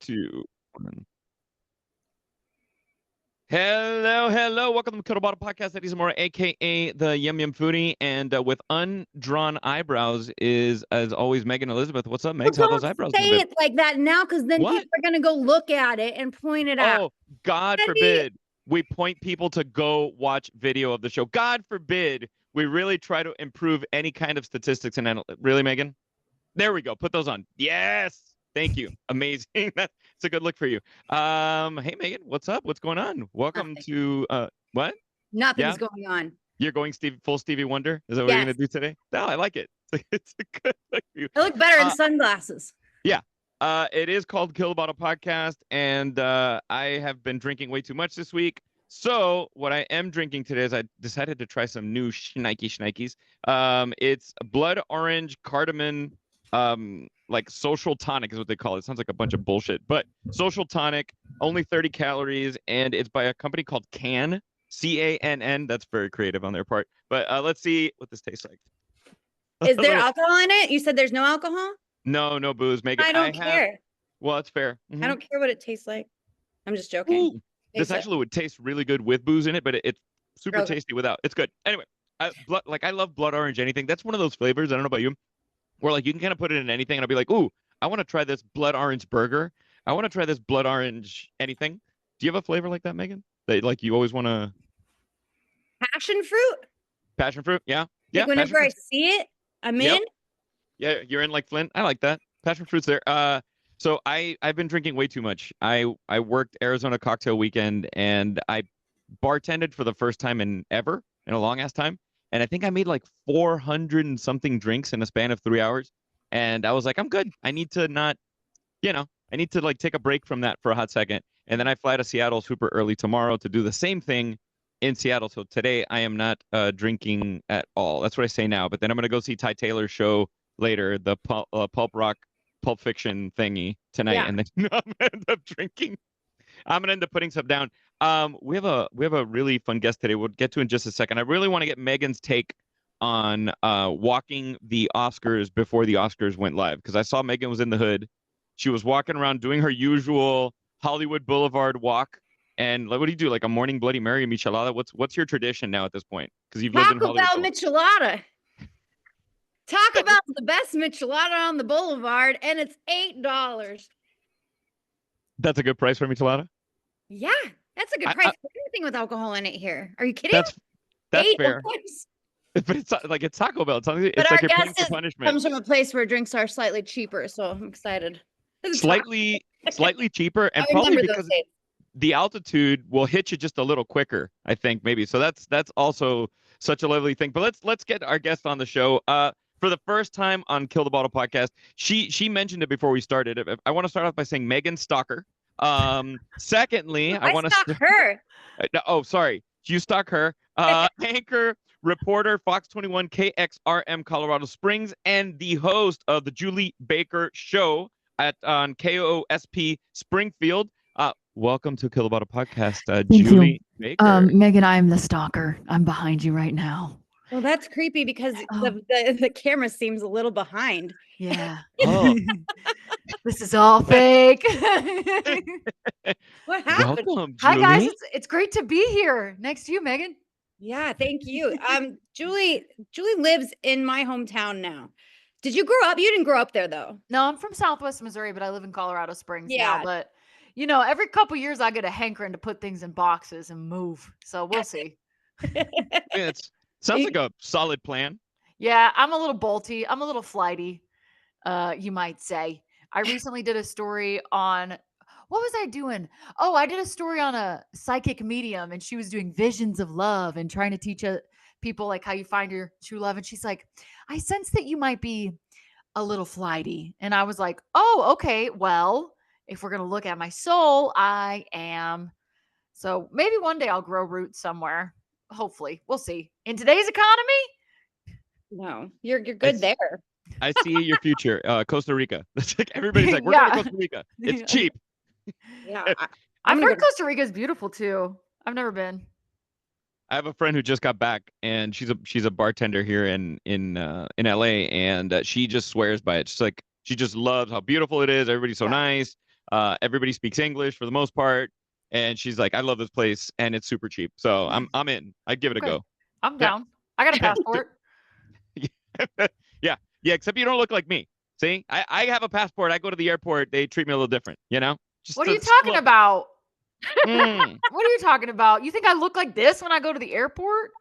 2, 1. Hello. Welcome to the Cuddle Bottle Podcast. Eddie Zamora, aka the Yum Yum Foodie, and with undrawn eyebrows is, as always, Megan Elizabeth. What's up, Well, Megs? How don't those eyebrows say moving? it like that now, because then What? people are gonna go look at it and point it out. Oh, God forbid we point people to go watch video of the show. God forbid we really try to improve any kind of statistics and really, Megan? There we go. Put those on. Yes. Thank you. Amazing. That's a good look for you. Hey Megan, what's up? What's going on? Welcome Nothing. to what? Nothing's Yeah? going on. You're going full Stevie Wonder? Is that what you're gonna do today? No, I like it. It's a good look for you. I look better in sunglasses. Yeah. It is called Kill the Bottle Podcast, and I have been drinking way too much this week. So what I am drinking today is I decided to try some new shnikes. It's blood orange cardamom, like social tonic is what they call it. It sounds like a bunch of bullshit, but social tonic, only 30 calories, and it's by a company called Cann, Cann. That's very creative on their part. But let's see what this tastes like. Is there alcohol in it? You said there's no alcohol? No booze, Megan. I don't care. Well, that's fair. I don't care what it tastes like. I'm just joking. Ooh, this actually would taste really good with booze in it, but it's super tasty without. It's good. Anyway, I love blood orange anything. That's one of those flavors, I don't know about you, where like you can kind of put it in anything and I'll be like, ooh, I want to try this blood orange burger. I want to try this blood orange anything. Do you have a flavor like that, Megan? That like you always want to? Passion fruit? Passion fruit? Yeah. Like whenever I see it, I'm in. Yeah, you're in like Flint. I like that. Passion fruit's there. So I've been drinking way too much. I worked Arizona cocktail weekend and I bartended for the first time in a long ass time. And I think I made like 400 and something drinks in a span of 3 hours. And I was like, I'm good. I need to like take a break from that for a hot second. And then I fly to Seattle super early tomorrow to do the same thing in Seattle. So today I am not drinking at all. That's what I say now. But then I'm going to go see Ty Taylor's show later, the Pulp Fiction thingy tonight. Yeah. And then I'm going to end up drinking. I'm going to end up putting some down. We have a really fun guest today. We'll get to in just a second. I really want to get Megan's take on walking the Oscars before the Oscars went live, because I saw Megan was in the hood. She was walking around doing her usual Hollywood Boulevard walk. And what do you do? Like a morning Bloody Mary michelada? What's your tradition now at this point? Because you've lived in Hollywood. Taco Bell michelada. Talk about the best michelada on the boulevard, and it's $8. That's a good price for michelada? Yeah, that's a good price for anything with alcohol in it here. Are you kidding? That's fair. But it's like it's Taco Bell. It's like you're paying for punishment. Comes from a place where drinks are slightly cheaper, so I'm excited. Slightly cheaper, and probably because the altitude will hit you just a little quicker, I think, maybe. So that's also such a lovely thing. But let's get our guest on the show. For the first time on Kill the Bottle Podcast, she mentioned it before we started. I want to start off by saying Megan stalker. Secondly, I want to stalk her. Oh, sorry, you stalk her. Anchor, reporter, Fox 21, KXRM, Colorado Springs, and the host of the Julie Baker Show on KOSP Springfield. Welcome to Kill the Bottle Podcast, Julie Baker. Megan, I'm the stalker. I'm behind you right now. Well, that's creepy because the camera seems a little behind. Yeah. Oh. This is all fake. What happened? Welcome, Hi, guys. It's great to be here next to you, Megan. Yeah, thank you. Julie lives in my hometown now. Did you grow up? You didn't grow up there, though. No, I'm from Southwest Missouri, but I live in Colorado Springs now. But, every couple years I get a hankering to put things in boxes and move. So we'll see. It sounds like a solid plan. Yeah, I'm a little bolty. I'm a little flighty, you might say. I recently did a story on, what was I doing? Oh, I did a story on a psychic medium, and she was doing visions of love and trying to teach people like how you find your true love. And she's like, I sense that you might be a little flighty. And I was like, oh, okay. Well, if we're going to look at my soul, I am. So maybe one day I'll grow roots somewhere. Hopefully. We'll see. In today's economy? No, you're good there. I see your future. Costa Rica. That's like everybody's like, we're going to Costa Rica. It's cheap. Yeah. I've heard Costa Rica is beautiful too. I've never been. I have a friend who just got back, and she's a bartender here in LA, and she just swears by it. She's like, she just loves how beautiful it is. Everybody's so nice. Everybody speaks English for the most part, and she's like, I love this place, and it's super cheap. So I'm in. I'd give it a Okay. go. I'm Yeah. down. I got a passport. Yeah. Except you don't look like me. See, I have a passport. I go to the airport. They treat me a little different. Just What are you just talking love it. about? Mm. What are you talking about? You think I look like this when I go to the airport?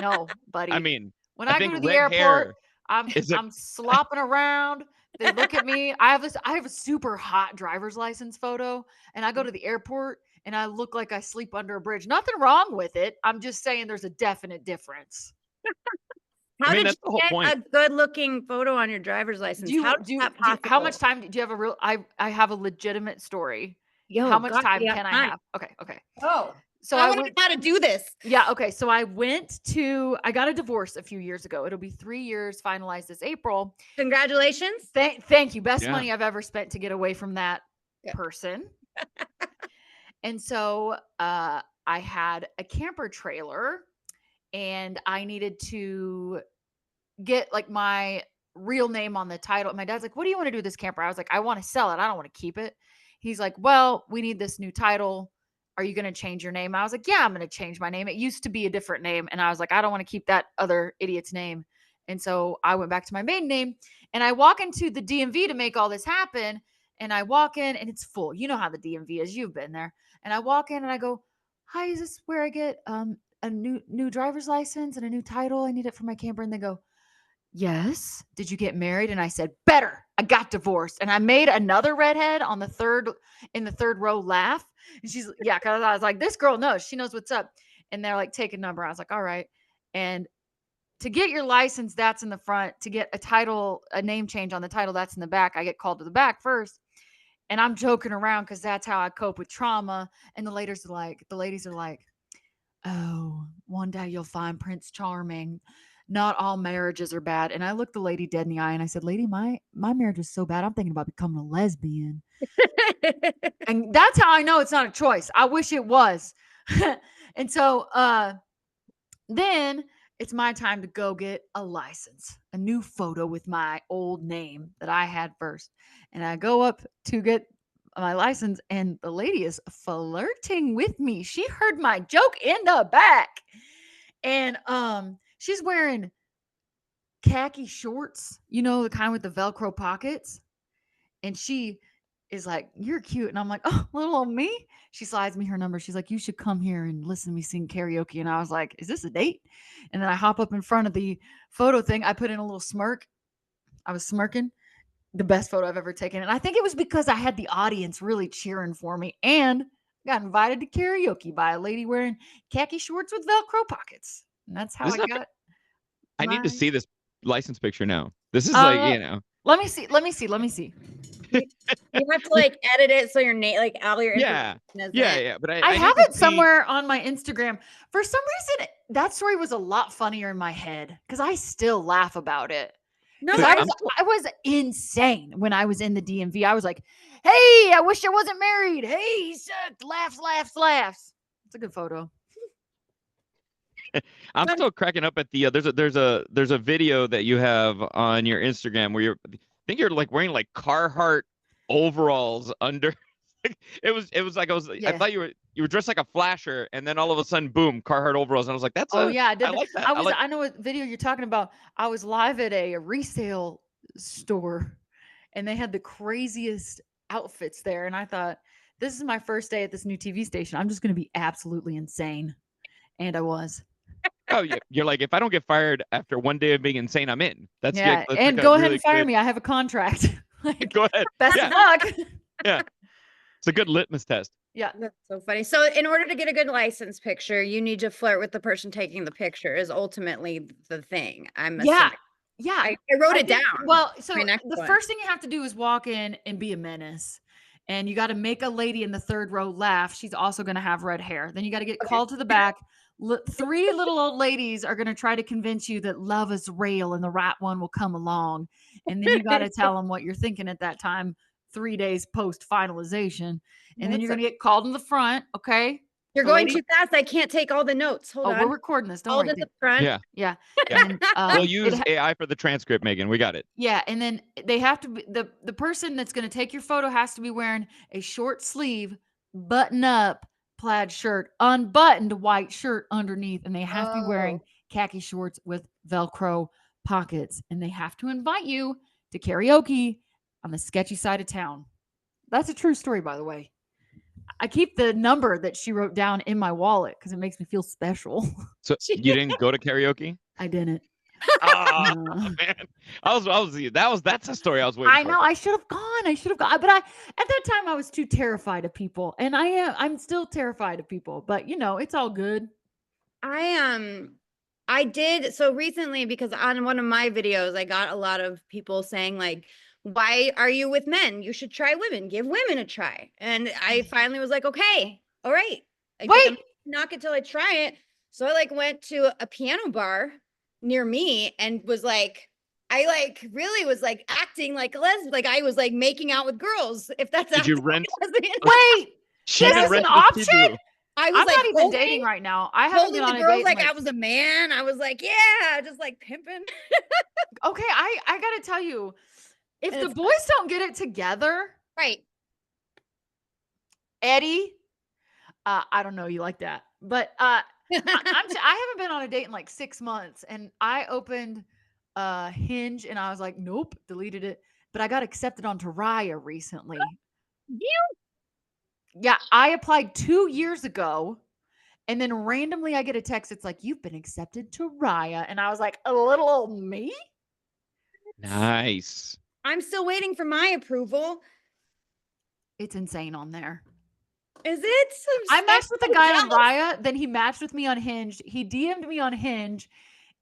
No, buddy. I mean, When I I go think to the red airport, hair I'm is a. I'm slopping around. They look at me. I have a super hot driver's license photo, and I go to the airport and I look like I sleep under a bridge. Nothing wrong with it. I'm just saying there's a definite difference. I How mean, did that's you the whole get point. a good-looking photo on your driver's license? How is that how much possible? time do you have I have a legitimate story. Yo, How much God, time we have can I time. have? Okay. Oh, So I I want to went know how to do this. Yeah, okay. So I got a divorce a few years ago. It'll be 3 years finalized this April. Congratulations. Thank you. Best Yeah. money I've ever spent to get away from that Yeah. person. And so I had a camper trailer and I needed to get like my real name on the title. My dad's like, "What do you want to do with this camper?" I was like, "I want to sell it. I don't want to keep it." He's like, "Well, we need this new title. Are you going to change your name?" I was like, "Yeah, I'm going to change my name. It used to be a different name." And I was like, "I don't want to keep that other idiot's name." And so I went back to my maiden name and I walk into the DMV to make all this happen. And I walk in and it's full. You know how the DMV is. You've been there. And I walk in and I go, "Hi, is this where I get a new driver's license and a new title? I need it for my camper." And they go, "Yes. Did you get married?" And I said, "Better. I got divorced." And I made another redhead on the third row laugh. And yeah, because I was like, this girl knows. She knows what's up. And they're like, "Take a number." I was like, "All right." And to get your license, that's in the front. To get a name change on the title, that's in the back. I get called to the back first. And I'm joking around because that's how I cope with trauma. And the ladies are like, "Oh, one day you'll find Prince Charming. Not all marriages are bad." And I looked the lady dead in the eye and I said, "Lady, my marriage is so bad. I'm thinking about becoming a lesbian." And that's how I know it's not a choice. I wish it was. And so then it's my time to go get a license, a new photo with my old name that I had first. And I go up to get my license, and the lady is flirting with me. She heard my joke in the back. And she's wearing khaki shorts, the kind with the Velcro pockets. And she is like, "You're cute." And I'm like, "Oh, little old me." She slides me her number. She's like, "You should come here and listen to me sing karaoke." And I was like, "Is this a date?" And then I hop up in front of the photo thing. I put in a little smirk. I was smirking. The best photo I've ever taken. And I think it was because I had the audience really cheering for me and got invited to karaoke by a lady wearing khaki shorts with Velcro pockets. And that's how This I is not. got I need to my see this license picture now. This is uh let me see. You have to like edit it so your name, like all your Yeah. information is Yeah. in. Yeah. But I I have need to it see. somewhere on my Instagram. For some reason, that story was a lot funnier in my head because I still laugh about it. No, Dude, I was insane when I was in the DMV. I was like, "Hey, I wish I wasn't married. Hey, he sucked." Laughs, laughs, laughs. It's a good photo. I'm still cracking up at the there's a video that you have on your Instagram where I think you're like wearing like Carhartt overalls under. It was like I Yeah. thought you were dressed like a flasher, and then all of a sudden, boom, Carhartt overalls, and I was like, Oh yeah, I did. I like that. I know what video you're talking about. I was live at a resale store and they had the craziest outfits there. And I thought, this is my first day at this new TV station. I'm just going to be absolutely insane. And I was. Oh, yeah, you're like, if I don't get fired after one day of being insane, I'm in. That's Yeah. that's And like a go ahead really and fire good. me. I have a contract. Like, Go ahead. best Yeah, of luck. yeah. It's a good litmus test. Yeah. That's so funny. So in order to get a good license picture, you need to flirt with the person taking the picture is ultimately the thing. I'm Yeah. assuming. Yeah. I wrote it think- down. Well, so My next the one. first thing you have to do is walk in and be a menace. And you got to make a lady in the third row laugh. She's also going to have red hair. Then you got to get called to the back. Three little old ladies are going to try to convince you that love is real and the right one will come along. And then you got to tell them what you're thinking at that time, 3 days post finalization. And then you're going to get called in the front. Okay. You're The going lady? too fast. I can't take all the notes. Hold Oh, we're on. recording this. Don't All worry. this up front. Yeah. Yeah. Yeah. And We'll it use ha- AI for the transcript, Megan. We got it. yeah, and then they have to be the person that's going to take your photo has to be wearing a short sleeve, button up plaid shirt, unbuttoned white shirt underneath, and they have to be wearing Oh. khaki shorts with Velcro pockets, and they have to invite you to karaoke on the sketchy side of town. That's a true story, by the way. I keep the number that she wrote down in my wallet because it makes me feel special. So you didn't go to karaoke? I didn't. Oh No. man, that's a story I was waiting I for. know I should have gone. I should have gone. But at that time I was too terrified of people. And I'm still terrified of people, but it's all good. I did so recently because on one of my videos I got a lot of people saying like, why are you with men? You should try women. Give women a try. And I finally was like, okay, all right. I'm Wait, knock it till I try it. So I like went to a piano bar near me and was like, I like really was like acting like a lesbian, like I was like making out with girls. If that's Did you acting rent? like a lesbian. wait. She This even is an rented a option? Subaru. I was I'm like not even holding- dating right now. I haven't holding been on the a girls date. like in, I was a man. I was like, yeah, just like pimping. Okay, I gotta tell you, if And the it's- boys don't get it together, Right. Eddie, I don't know you like that, but I haven't been on a date in like 6 months, and I opened Hinge, and I was like, nope, deleted it. But I got accepted onto Raya recently. Yeah, I applied 2 years ago, and then randomly I get a text. It's like, you've been accepted to Raya, and I was like, a little old me. Nice. I'm still waiting for my approval. It's insane on there. Is it? I I'm matched with so a guy on jealous. Raya, then he matched with me on Hinge. He DM'd me on Hinge,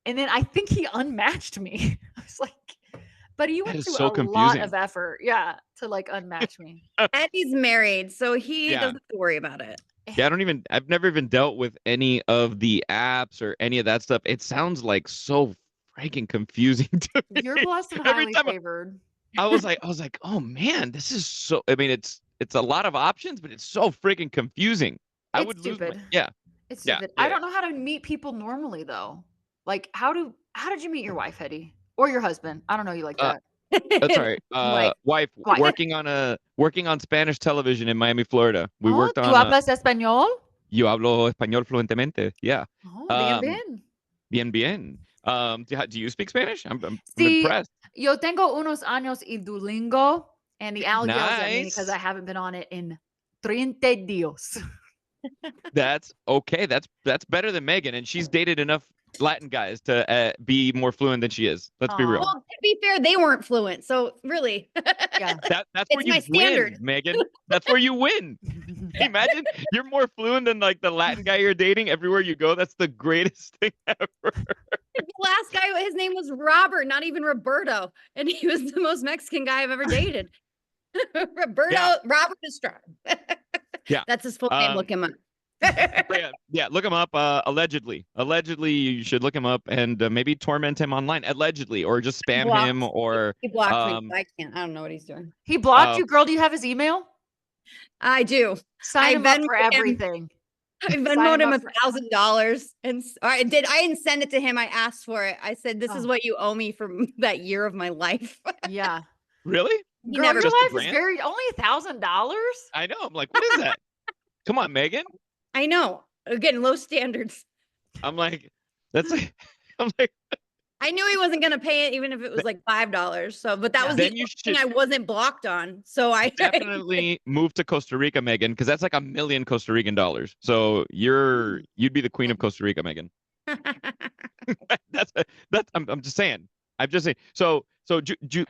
and then I think he unmatched me. I was like, but he went is to so a lot confusing. of effort, yeah, to like unmatch me. Eddie's married, so he Yeah. doesn't have to worry about it. Yeah, I've never even dealt with any of the apps or any of that stuff. It sounds like so freaking confusing to me. You're blessed and Every highly time favored. I was like, oh man, this is so. I mean, it's a lot of options, but it's so freaking confusing. I It's would lose my. stupid. Yeah, It's yeah, stupid. yeah. I don't know how to meet people normally though. Like, how did you meet your wife, Hetty, or your husband? I don't know you like Uh, that. That's all right. Wife Wife. working on Spanish television in Miami, Florida. We Oh, worked ¿tú on. hablas español? Yo hablo español fluentemente. Yeah. Oh, bien, bien. Bien, bien. Do you speak Spanish? I'm Sí, impressed. yo tengo unos años y Duolingo, and the owl yells at me because Nice. I haven't been on it in 30 días. That's okay. That's better than Megan, and she's dated enough Latin guys to be more fluent than she is. Let's be real. Aw. Well, to be fair, they weren't fluent, so really. Yeah. That's where It's you my win, standard. Megan. That's where you win. Imagine you're more fluent than like the Latin guy you're dating everywhere you go. That's the greatest thing ever. The last guy, his name was Robert, not even Roberto, and he was the most Mexican guy I've ever dated. Roberto, Yeah. Robert Estrada. Yeah. That's his full name. Look him up. But yeah, look him up. Allegedly, you should look him up and maybe torment him online. Allegedly, or just spam him, or He blocked me. I can't. I don't know what he's doing. He blocked you, girl. Do you have his email? I do. Sign him up for Venmoed him. everything. I Sign Venmoed him up for- $1,000, and I didn't send it to him. I asked for it. I said, "This is Oh. what you owe me from that year of my life." Yeah. really? He Girl, never your Just a life is grant? very only $1,000. I know. I'm like, what is that? Come on, Megan. I know. Again, low standards. I'm like, that's like, I'm like, I knew he wasn't gonna pay it, even if it was like $5. So, but that Yeah. was Then the you only thing should I wasn't blocked on. So I definitely move to Costa Rica, Megan, because that's like $1 million Costa Rican dollars. So you'd be the queen of Costa Rica, Megan. I'm just saying. I'm just saying. So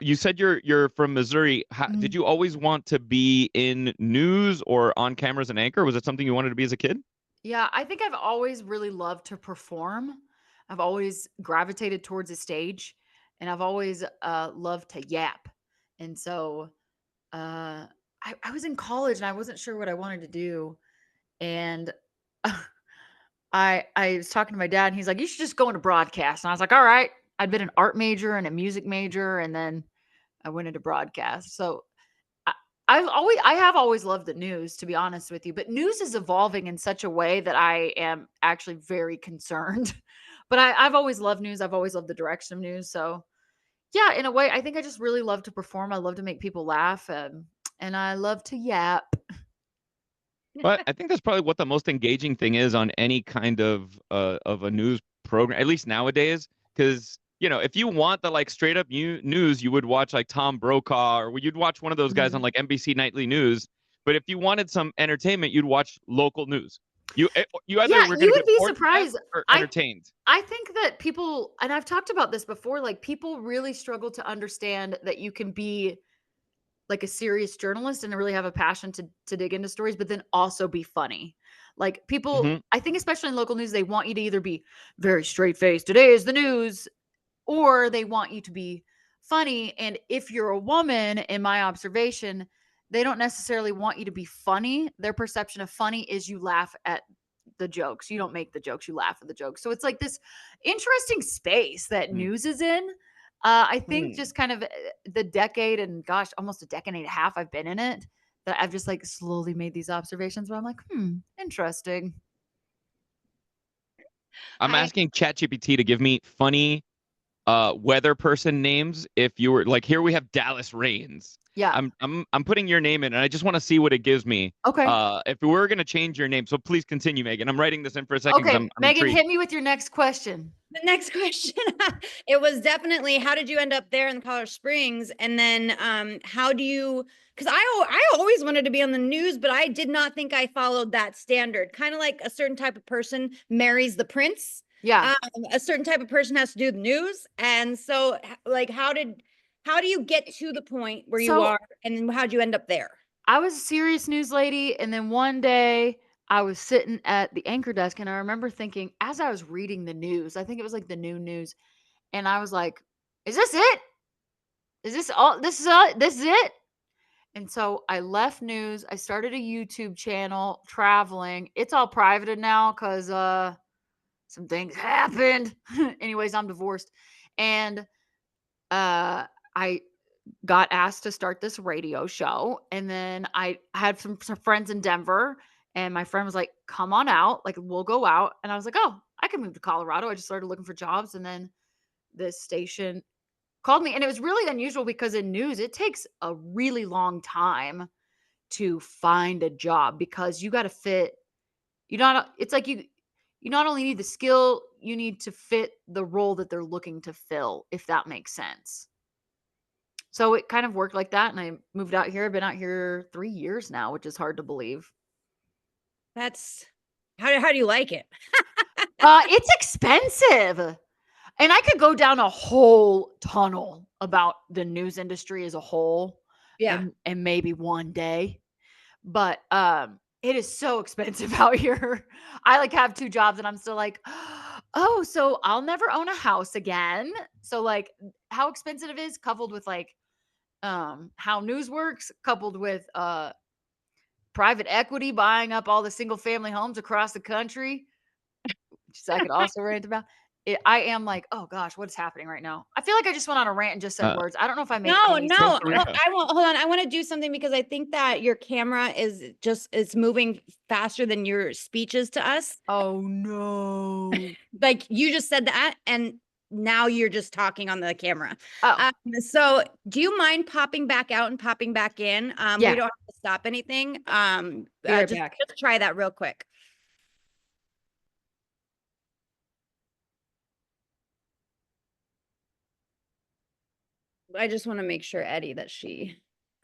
you said you're from Missouri. Did you always want to be in news or on camera as an anchor? Was it something you wanted to be as a kid? Yeah, I think I've always really loved to perform. I've always gravitated towards a stage, and I've always loved to yap. And so I was in college and I wasn't sure what I wanted to do. And I was talking to my dad, and he's like, "You should just go into broadcast." And I was like, "All right." I'd been an art major and a music major, and then I went into broadcast. So I have always loved the news, to be honest with you, but news is evolving in such a way that I am actually very concerned. But I've always loved news. I've always loved the direction of news. So yeah, in a way, I think I just really love to perform. I love to make people laugh, and I love to yap. But I think that's probably what the most engaging thing is on any kind of a news program, at least nowadays. Because if you want the like straight up news, you would watch like Tom Brokaw, or you'd watch one of those guys on Mhm. like NBC Nightly News. But if you wanted some entertainment, you'd watch local news. You either Yeah, were going you to would get be bored to death surprised. or I entertained. I think that people, and I've talked about this before, like people really struggle to understand that you can be like a serious journalist and really have a passion to dig into stories, but then also be funny. Like people, Hmm. I think especially in local news, they want you to either be very straight faced, today is the news, or they want you to be funny. And if you're a woman, in my observation, they don't necessarily want you to be funny. Their perception of funny is you laugh at the jokes. You don't make the jokes, you laugh at the jokes. So it's like this interesting space that news is in. I think just kind of the decade and gosh, almost a decade and a half I've been in it, that I've just like slowly made these observations where I'm like, interesting. I'm I asking ChatGPT to give me funny weather person names. If you were like, here we have Dallas Rains. Yeah. I'm putting your name in, and I just want to see what it gives me. Okay. If we were gonna change your name, so please continue, Megan. I'm writing this in for a second because Okay. I'm Megan, intrigued. hit me with your next question. The next question, it was definitely how did you end up there in Colorado Springs, and then how do you? Because I always wanted to be on the news, but I did not think I followed that standard. Kind of like a certain type of person marries the prince. Yeah. A certain type of person has to do the news, and so like how do you get to the point where you So are, and then how would you end up there? I was a serious news lady. And then one day I was sitting at the anchor desk and I remember thinking, as I was reading the news, I think it was like the noon news, and I was like, is this it? Is this all? This is it? And so I left news. I started a YouTube channel traveling. It's all privated now because some things happened. Anyways, I'm divorced. And I got asked to start this radio show. And then I had some friends in Denver, and my friend was like, come on out. Like, we'll go out. And I was like, oh, I can move to Colorado. I just started looking for jobs. And then this station called me. And it was really unusual because in news, it takes a really long time to find a job because you got to fit. It's like you not only need the skill, you need to fit the role that they're looking to fill, if that makes sense. So it kind of worked like that, and I moved out here. I've been out here 3 years now, which is hard to believe. That's how do you like it? It's expensive, and I could go down a whole tunnel about the news industry as a whole, Yeah. and maybe one day, but, it is so expensive out here. I, like, have 2 jobs, and I'm still like, "Oh, so I'll never own a house again." So, like, how expensive it is coupled with, like, how news works, coupled with private equity buying up all the single family homes across the country, which I could also rant about. I am like, oh gosh, what is happening right now? I feel like I just went on a rant and just said Uh, words. I don't know if I made No, any no. sense. Costa Well, Rica. I won't hold on. I want to do something because I think that your camera is just it's moving faster than your speeches to us. Oh no. Like you just said that, and now you're just talking on the camera. Oh, So do you mind popping back out and popping back in? We yeah. don't have to stop anything. Be right Just back. try that real quick. I just want to make sure, Eddie, that because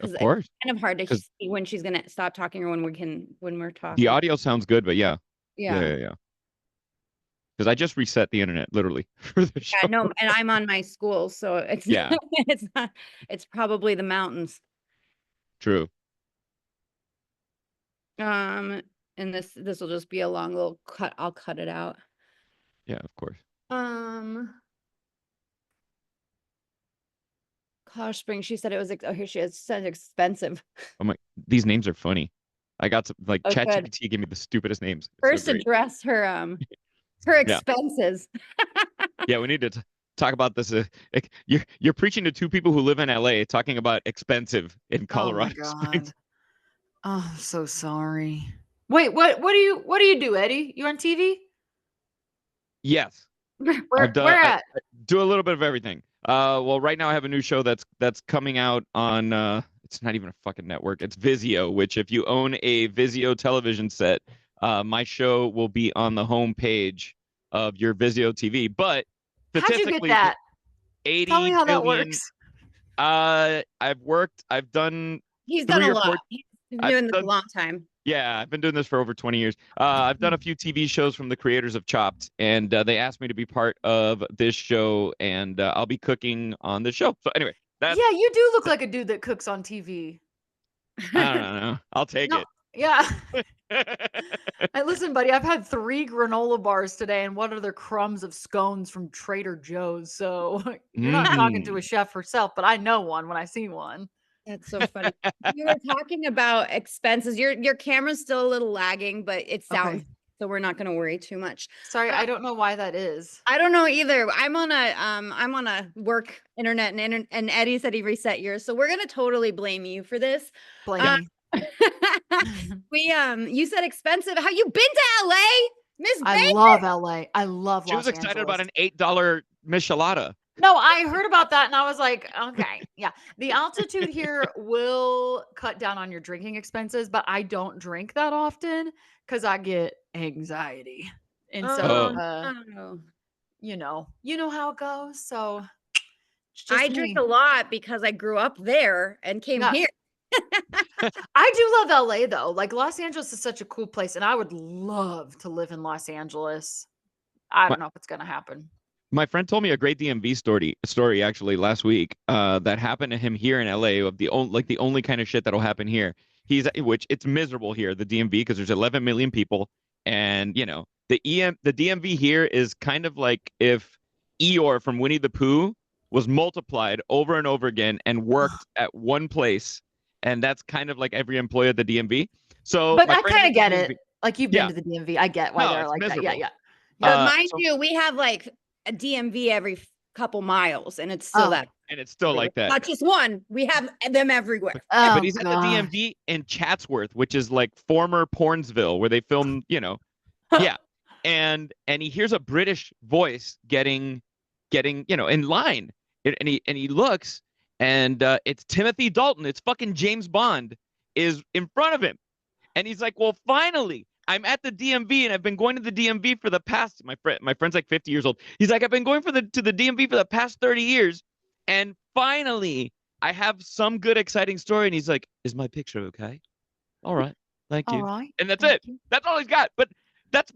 Of it's course, kind of hard to because see when she's gonna stop talking or when we're the talking. audio sounds good, but yeah, yeah, Yeah. yeah, yeah. Because I just reset the internet literally for the show. Yeah, no, and I'm on my school, so it's Yeah, it's not it's probably the mountains. true. Um, and this will just be a long little cut. I'll cut it out. Yeah, of course. Um, Colorado Springs. She said it was. Oh, here she is. Said expensive. Oh my, these names are funny. I got some like Oh, good. ChatGPT gave me the stupidest names. It's so First, great. address her Yeah, expenses. yeah. We need to talk about this. You're preaching to two people who live in LA, talking about expensive in Oh my Colorado Springs. God. Oh, I'm so sorry. Wait, what do you do, Eddie? You on TV? Yes, Where I've done. where I at? do a little bit of everything. Well, right now I have a new show that's coming out on. It's not even a fucking network. It's Vizio. Which, if you own a Vizio television set, my show will be on the home page of your Vizio TV. But How'd you get statistically, that? Tell me 80 how that billion. works. I've done He's done three a or four. lot. He's been I've doing this a done long time. Yeah, I've been doing this for over 20 years. I've done a few TV shows from the creators of Chopped, and they asked me to be part of this show, and I'll be cooking on this show. So anyway, that's Yeah, you do look like a dude that cooks on TV. I don't know. I'll take No, yeah. Hey, listen, buddy, I've had 3 granola bars today and what are the crumbs of scones from Trader Joe's. So you're not talking to a chef herself, but I know one when I see one. That's so funny. We were talking about expenses. Your camera's still a little lagging, but it sounds Okay. so we're not going to worry too much. Sorry, I don't know why that is. I don't know either. I'm on a work internet and Eddie said he reset yours. So we're going to totally blame you for this. Blame Uh, me. you said expensive. How you been to LA? Miss I Bay? love LA. I love She was Los excited Angeles. about an $8 Michelada. No, I heard about that and I was like, okay, yeah. The altitude here will cut down on your drinking expenses, but I don't drink that often because I get anxiety. And so Oh. No. you know how it goes. So it's just I drink me. a lot because I grew up there and came Yeah. here. I do love LA though. Like Los Angeles is such a cool place, and I would love to live in Los Angeles. I My, don't know if it's gonna happen. my friend told me a great DMV story actually last week that happened to him here in LA of the only kind of shit that'll happen here. Which it's miserable here, the DMV, because there's 11 million people, and the DMV here is kind of like if Eeyore from Winnie the Pooh was multiplied over and over again and worked at one place, and that's kind of like every employee at the DMV. So But my I friend kind is of at get the it. DMV. Like you've been Yeah, to the DMV. I get why no, they're it's like that. Yeah, miserable. yeah. But Yeah. mind you, we have like a DMV every couple miles, and it's still Oh. that. And it's still like that. Not just one. We have them everywhere. But Oh he's at the god. DMV in Chatsworth, which is like former Pornsville, where they film, yeah. And he hears a British voice getting, in line, and he looks, and it's Timothy Dalton. It's fucking James Bond is in front of him, and he's like, "Well, finally, I'm at the DMV, and I've been going to the DMV for the past." My friend's like 50 years old. He's like, "I've been going to the DMV for the past 30 years, and finally, I have some good, exciting story." And he's like, "Is my picture okay? All right, thank All you." right. And that's Thank it. you. That's all he's got. But that's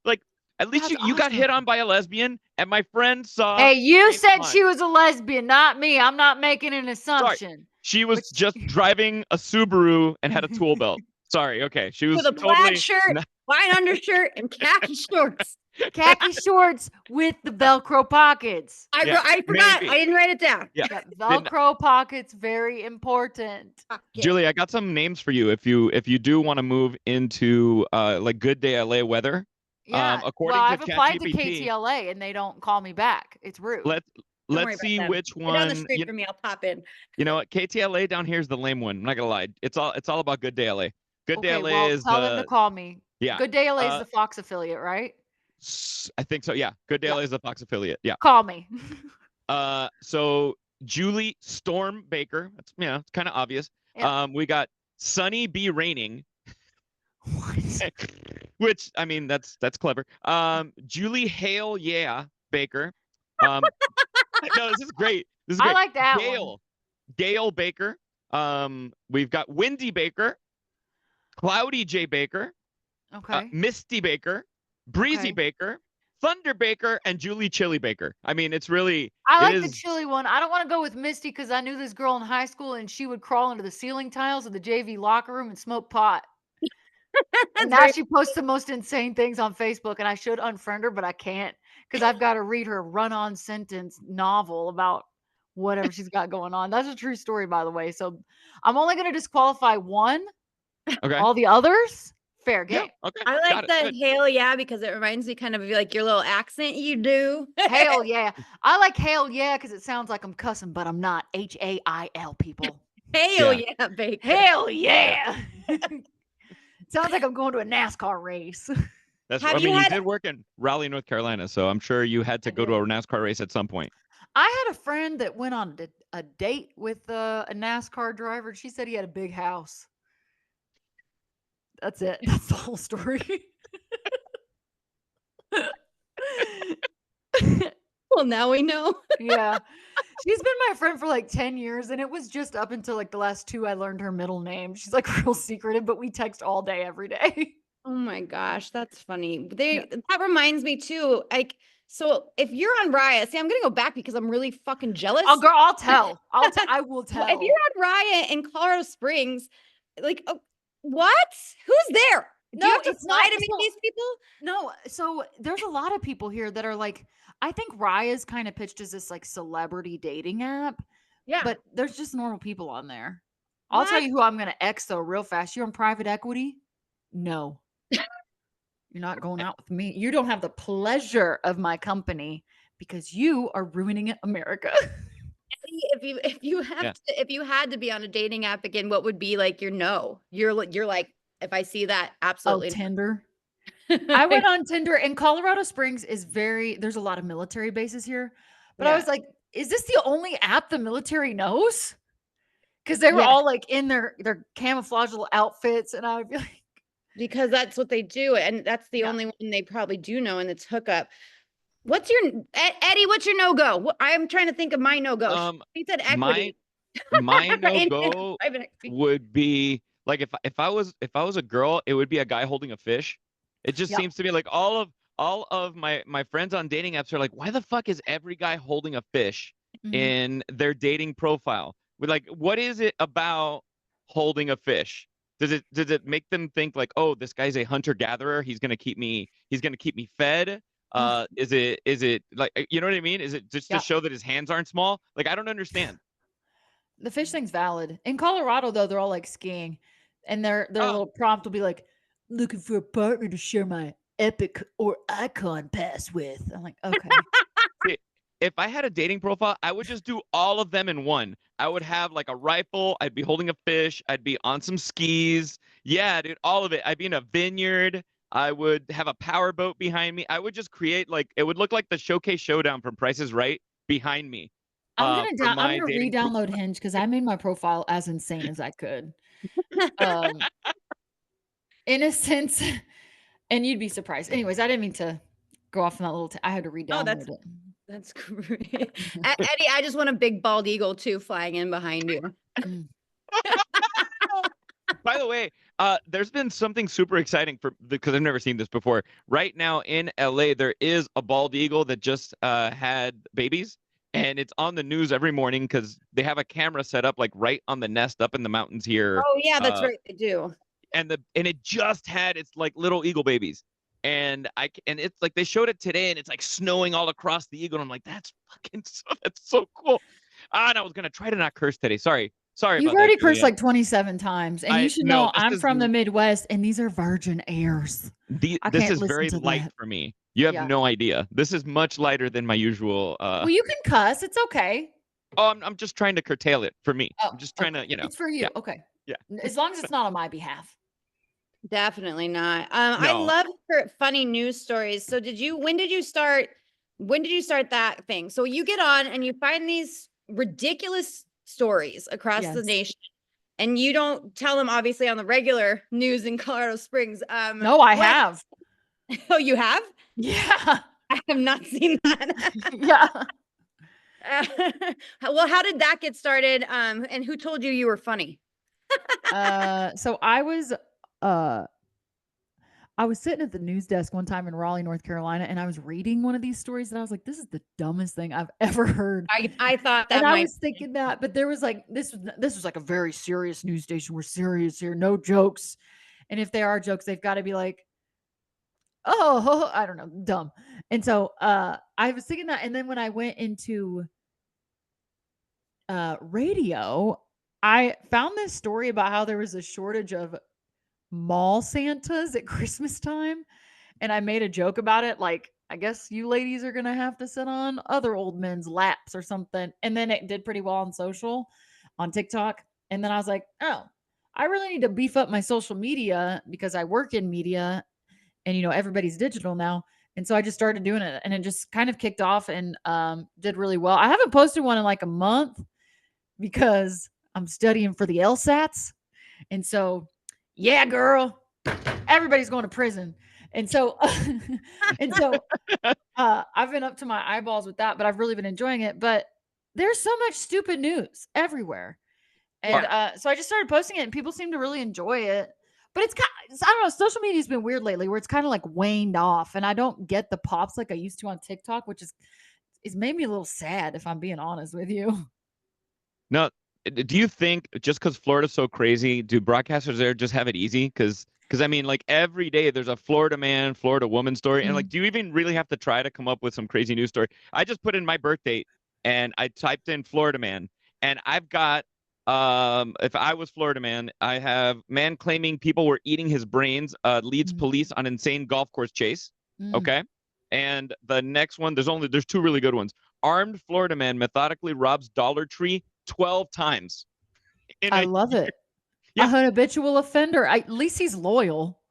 like, at least That's you got hit awesome. on by a lesbian, and my friend saw. Hey, you James said Bond. she was a lesbian, not me. I'm not making an assumption. She was Which- just driving a Subaru and had a tool belt. Sorry. Okay, she was With a plaid totally shirt, not- wine undershirt, and khaki shorts. Khaki shorts with the Velcro pockets. I forgot. maybe. I didn't write it down. Yeah. Yeah, Velcro pockets, very important. Julie, I got some names for you if you do want to move into like Good Day LA weather. Yeah. According Well, to I've applied to ChatGPT, KTLA and they don't call me back. It's rude. Don't worry let's about see them. which They're down the one. street from me. I'll pop in. You know what? KTLA down here is the lame one. I'm not gonna lie. It's all about Good Day LA. Good Day Okay, LA well, is tell them to call me. yeah. Good Day LA is uh, the Fox affiliate, right? I think so. Yeah. Good Day Yeah. LA is the Fox affiliate. Yeah. Call me. So Julie Storm Baker. That's it's kind of obvious. Yeah. We got Sunny B Raining, What? which I mean that's clever. Julie Hale Baker. No, this is great. This is I great. like that one. Gail Baker. We've got Wendy Baker, Cloudy J Baker, Okay. Misty Baker, Breezy Okay. Baker, Thunder Baker, and Julie Chili Baker. I mean, it's really. I it like the is- chili one. I don't want to go with Misty because I knew this girl in high school and she would crawl into the ceiling tiles of the JV locker room and smoke pot. And now she posts the most insane things on Facebook, and I should unfriend her, but I can't because I've got to read her run-on sentence novel about whatever she's got going on. That's a true story, by the way. So I'm only going to disqualify one. Okay. All the others, Fair Yeah. game. Okay. I Got like it. the Good. hail yeah because it reminds me kind of like your little accent you do. Hell yeah. I like hell yeah because it sounds like I'm cussing, but I'm not. HAIL, people. Hail Yeah. yeah, Baker. Hell yeah. Sounds like I'm going to a NASCAR race. That's. Have I you mean, you had did work in Raleigh, North Carolina, so I'm sure you had to I go to a did. NASCAR race at some point. I had a friend that went on a date with a NASCAR driver. She said he had a big house. That's it. That's the whole story. well, now we know. Yeah. She's been my friend for like 10 years, and it was just up until like the last 2 I learned her middle name. She's like real secretive, but we text all day, every day. Oh my gosh, that's funny. Yeah. That reminds me too. Like, so if you're on Raya, see, I'm gonna go back because I'm really fucking jealous. Oh, girl, I'll tell. I will If tell. you're on Raya in Colorado Springs, like, what? Who's there? Do you No, have to it's fly not. to meet So, these people? no, so there's a lot of people here that are like, I think Raya's kind of pitched as this like celebrity dating app, Yeah. but there's just normal people on there. I'll tell What? you who I'm gonna X though real fast. You're in private equity? No. You're not going out with me. You don't have the pleasure of my company because you are ruining America. Yeah. If you had to be on a dating app again, what would be like your no? You're like, if I see that, Oh, absolutely Tinder. not. I went on Tinder, and Colorado Springs is there's a lot of military bases here. But I Yeah. was like, is this the only app the military knows? Because they were Yeah, all like in their camouflage little outfits, and I would be like, because that's what they do, and that's the yeah. only one they probably do know, and it's hookup. What's your Eddie? What's your no go? I'm trying to think of my no go. He said My equity. my no Right? go Private equity. would be like if I was a girl, it would be a guy holding a fish. It just Yep. seems to be like all of my friends on dating apps are like, why the fuck is every guy holding a fish Mhm. in their dating profile? With like, what is it about holding a fish? Does it make them think like, oh, this guy's a hunter gatherer? He's gonna keep me fed. Ugh. Is it like, you know what I mean? Is it just to Yeah. show that his hands aren't small? Like, I don't understand. The fish thing's valid. In Colorado, though, they're all like skiing, and their Oh, little prompt will be like, "Looking for a partner to share my epic or icon pass with." I'm like, okay. see, if I had a dating profile, I would just do all of them in one. I would have like a rifle. I'd be holding a fish. I'd be on some skis. Yeah, dude, all of it. I'd be in a vineyard. I would have a power boat behind me. I would just create like it would look like the Showcase Showdown from Price is Right behind me. For I'm my gonna dating re-download Hinge because I made my profile as insane as I could. Um, innocence, and you'd be surprised. Anyways, I didn't mean to go off on that little. I had to Oh, re-download it. that's great. Eddie, I just want a big bald eagle too flying in behind you. Mm. By the way, there's been something super exciting because I've never seen this before. Right now in LA, there is a bald eagle that just had babies, and it's on the news every morning because they have a camera set up like right on the nest up in the mountains here. Oh yeah, that's Uh, right. They do. and it just had its like little eagle babies, and it's like they showed it today, and it's like snowing all across the eagle. And I'm like, that's so cool. And I was gonna try to not curse today. Sorry You've about that, already cursed Julia. like 27 times, and you I should no, know this I'm is from the Midwest, and these are virgin airs. I this can't is listen very to light that. for me. You have Yeah. no idea. This is much lighter than my usual. Well, you can cuss. It's okay. Oh, I'm just trying to curtail it for me. Oh, I'm just trying okay. to, It's for yeah, you. Okay. yeah. As long as it's not on my behalf. Definitely not. I No. love her funny news stories. So when did you start that thing? So you get on and you find these ridiculous stories across the Yes. nation, and you don't tell them obviously on the regular news in Colorado Springs. No, I have. Oh, you have? Yeah. I have not seen that. Yeah. Well, how did that get started? And who told you were funny? So I was sitting at the news desk one time in Raleigh, North Carolina, and I was reading one of these stories, and I was like, this is the dumbest thing I've ever heard. I thought that And I might. was thinking that, but there was like this was like a very serious news station. We're serious here, no jokes. And if there are jokes, they've got to be like, oh, I don't know, dumb. And so I was thinking that, and then when I went into radio, I found this story about how there was a shortage of mall Santas at Christmas time. And I made a joke about it. Like, I guess you ladies are going to have to sit on other old men's laps or something. And then it did pretty well on social, on TikTok. And then I was like, oh, I really need to beef up my social media because I work in media and, everybody's digital now. And so I just started doing it and it just kind of kicked off and did really well. I haven't posted one in like a month because I'm studying for the LSATs. And so, yeah, girl, everybody's going to prison. And so, and so, I've been up to my eyeballs with that, but I've really been enjoying it. But there's so much stupid news everywhere. And so I just started posting it and people seem to really enjoy it. But I don't know, social media has been weird lately where it's kind of like waned off and I don't get the pops like I used to on TikTok, which is made me a little sad if I'm being honest with you. No, do you think just because Florida's so crazy, do broadcasters there just have it easy? Because I mean, like every day there's a Florida man, Florida woman story, and like, do you even really have to try to come up with some crazy news story? I just put in my birth date and I typed in Florida man, and I've got if I was Florida man, I have man claiming people were eating his brains, leads police on insane golf course chase. Okay. And the next one, there's two really good ones. Armed Florida man methodically robs Dollar Tree 12 times. I love it. Yeah. A habitual offender. At least he's loyal.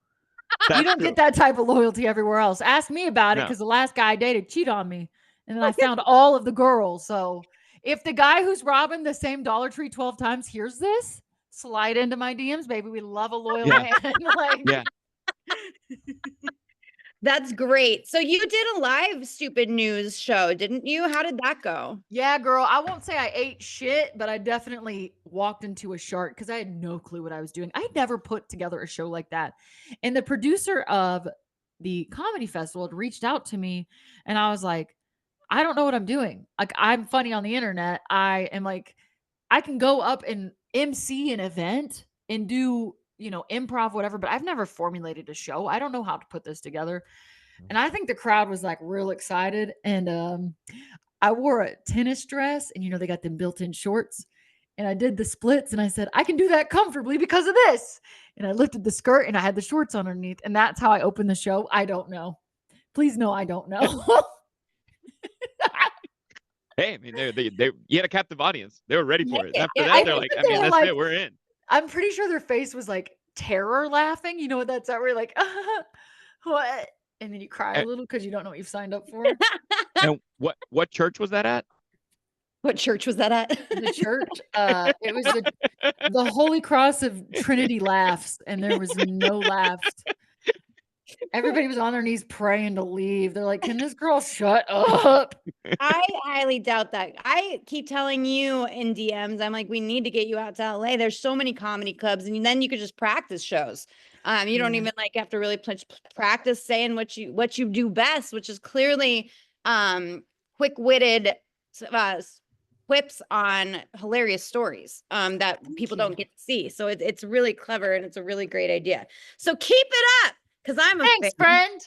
You don't true. get that type of loyalty everywhere else. Ask me about it No. because the last guy I dated cheated on me. And then I found all of the girls. So if the guy who's robbing the same Dollar Tree 12 times hears this, slide into my DMs, baby. We love a loyal man. Like, Yeah. That's great. So you did a live stupid news show, didn't you? How did that go? Yeah, girl. I won't say I ate shit, but I definitely walked into a shark because I had no clue what I was doing. I had never put together a show like that. And the producer of the comedy festival had reached out to me, and I was like, I don't know what I'm doing. Like, I'm funny on the internet. I am like, I can go up and MC an event and do, improv, whatever, but I've never formulated a show. I don't know how to put this together. And I think the crowd was like real excited. And I wore a tennis dress and, they got them built in shorts. And I did the splits and I said, I can do that comfortably because of this. And I lifted the skirt and I had the shorts underneath. And that's how I opened the show. I don't know. Please no, I don't know. Hey, I mean, you had a captive audience. They were ready for it. After that, I they're think like, that I they mean, were that's like- it. We're in. I'm pretty sure their face was like terror laughing. You know what that's at? Where you're like, what? And then you cry a little because you don't know what you've signed up for. And what church was that at? What church was that at? The church. It was the Holy Cross of Trinity Laughs, and there was no laughs. Everybody was on their knees praying to leave. They're like, can this girl shut up? I highly doubt that. I keep telling you in DMs, I'm like, we need to get you out to LA. There's so many comedy clubs, and then you could just practice shows. You don't even like have to really practice saying what you do best, which is clearly quick-witted quips on hilarious stories that people don't get to see. So it's really clever and it's a really great idea. So keep it up. Because I'm a Thanks, friend.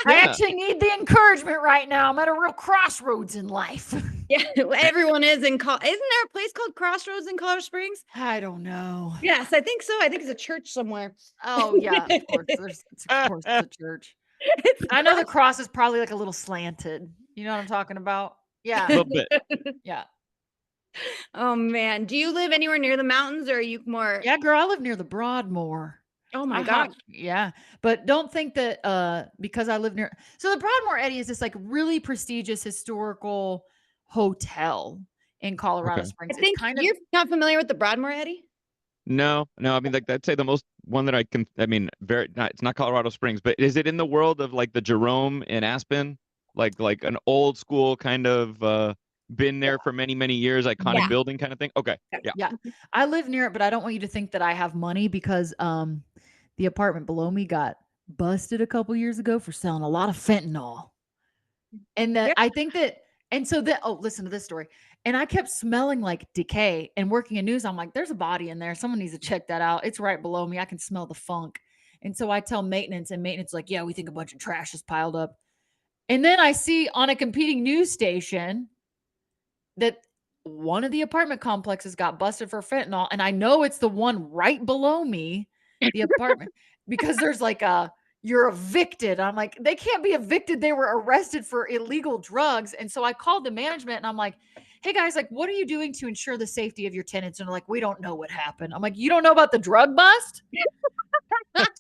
I actually need the encouragement right now. I'm at a real crossroads in life. Yeah, everyone is in Isn't there a place called Crossroads in Colorado Springs? I don't know. Yes, I think so. I think it's a church somewhere. Oh, yeah, of course. It's a church. I know the cross is probably like a little slanted. You know what I'm talking about? Yeah. A little bit. Yeah. Oh, man. Do you live anywhere near the mountains or are you more? Yeah, girl, I live near the Broadmoor. Oh, my God. Yeah. But don't think that because I live near. So the Broadmoor Eddy is this like really prestigious historical hotel in Colorado Springs. I think you're not familiar with the Broadmoor Eddy? No. I mean, like I'd say the most one that I can. I mean, it's not Colorado Springs, but is it in the world of like the Jerome in Aspen, like an old school kind of been there for many years, iconic building kind of thing? Okay, yeah. I live near it, but I don't want you to think that I have money because the apartment below me got busted a couple years ago for selling a lot of fentanyl, and that I think that. And so listen to this story. And I kept smelling like decay and working in news. I'm like, there's a body in there. Someone needs to check that out. It's right below me. I can smell the funk. And so I tell maintenance and maintenance like, yeah, we think a bunch of trash is piled up. And then I see on a competing news station that one of the apartment complexes got busted for fentanyl. And I know it's the one right below me. the apartment because there's like you're evicted. I'm like, they can't be evicted. They were arrested for illegal drugs. And so I called the management and I'm like, hey guys, like, what are you doing to ensure the safety of your tenants? And they're like, we don't know what happened. I'm like, you don't know about the drug bust?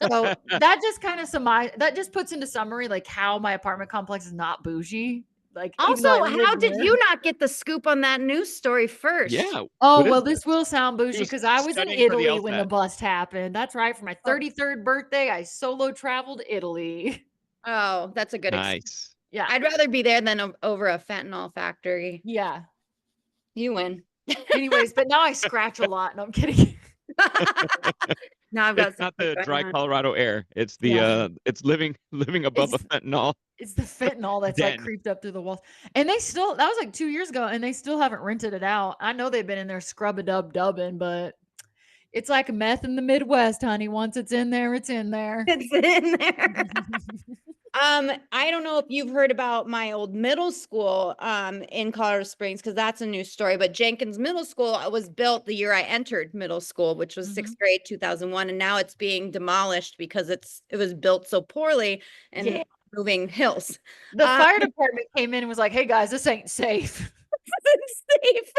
So that just kind of that just puts into summary like how my apartment complex is not bougie. Like, even though Also, I live how did there. you not get the scoop on that news story first? Yeah. Oh, what is well, this? this will sound bougie was because I was in studying for the Italy when the LSAT. bust happened. That's right. For my 33rd birthday, I solo traveled Italy. Oh, that's a good excuse. Nice. Yeah. I'd rather be there than over a fentanyl factory. Yeah. You win. Anyways, but now I scratch a lot. No, I'm kidding. Now I've got It's not something the going dry on. Colorado air. It's the Yeah. it's living above a fentanyl. It's the fentanyl that's like Den. creeped up through the walls. And they still, that was like 2 years ago, and they still haven't rented it out. I know they've been in there scrub-a-dub-dubbing, but it's like meth in the Midwest, honey. Once it's in there, it's in there. It's in there. I don't know if you've heard about my old middle school in Colorado Springs, because that's a new story. But Jenkins Middle School was built the year I entered middle school, which was sixth grade, 2001, and now it's being demolished because it was built so poorly and Yeah. moving hills. The fire department came in and was like, hey guys, this ain't safe. Safe.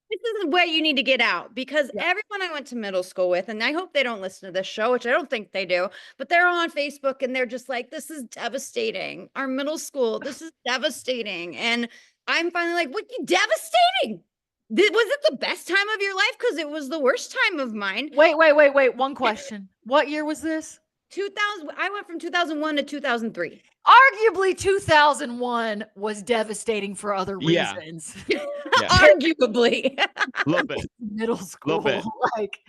This is where you need to get out, because everyone I went to middle school with, and I hope they don't listen to this show, which I don't think they do, but they're on Facebook and they're just like, this is devastating. Our middle school, this is devastating. And I'm finally like, what, you devastating? Was it the best time of your life? Because it was the worst time of mine. Wait. One question. What year was this? 2000. I went from 2001 to 2003. Arguably 2001 was devastating for other reasons. Yeah. Arguably. A little bit. Middle school. bit. Like,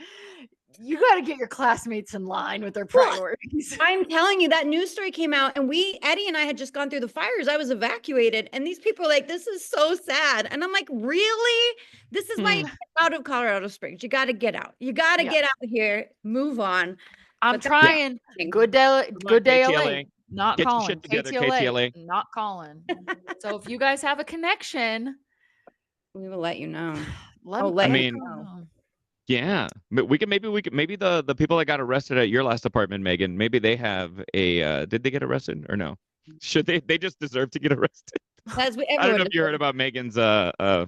you got to get your classmates in line with their priorities. I'm telling you, that news story came out, and Eddie and I had just gone through the fires. I was evacuated, and these people are like, this is so sad. And I'm like, really? This is why you get out of Colorado Springs. You got to get out. You got to get out of here, move on. I'm trying. Good day, KTLA. LA. Not Get your calling. shit together, KTLA. Not calling. So if you guys have a connection, we will let you know. I mean, yeah, but maybe the people that got arrested at your last apartment, Megan, maybe they have a did they get arrested or no? Should they just deserve to get arrested? I don't know if you heard about Megan's previous I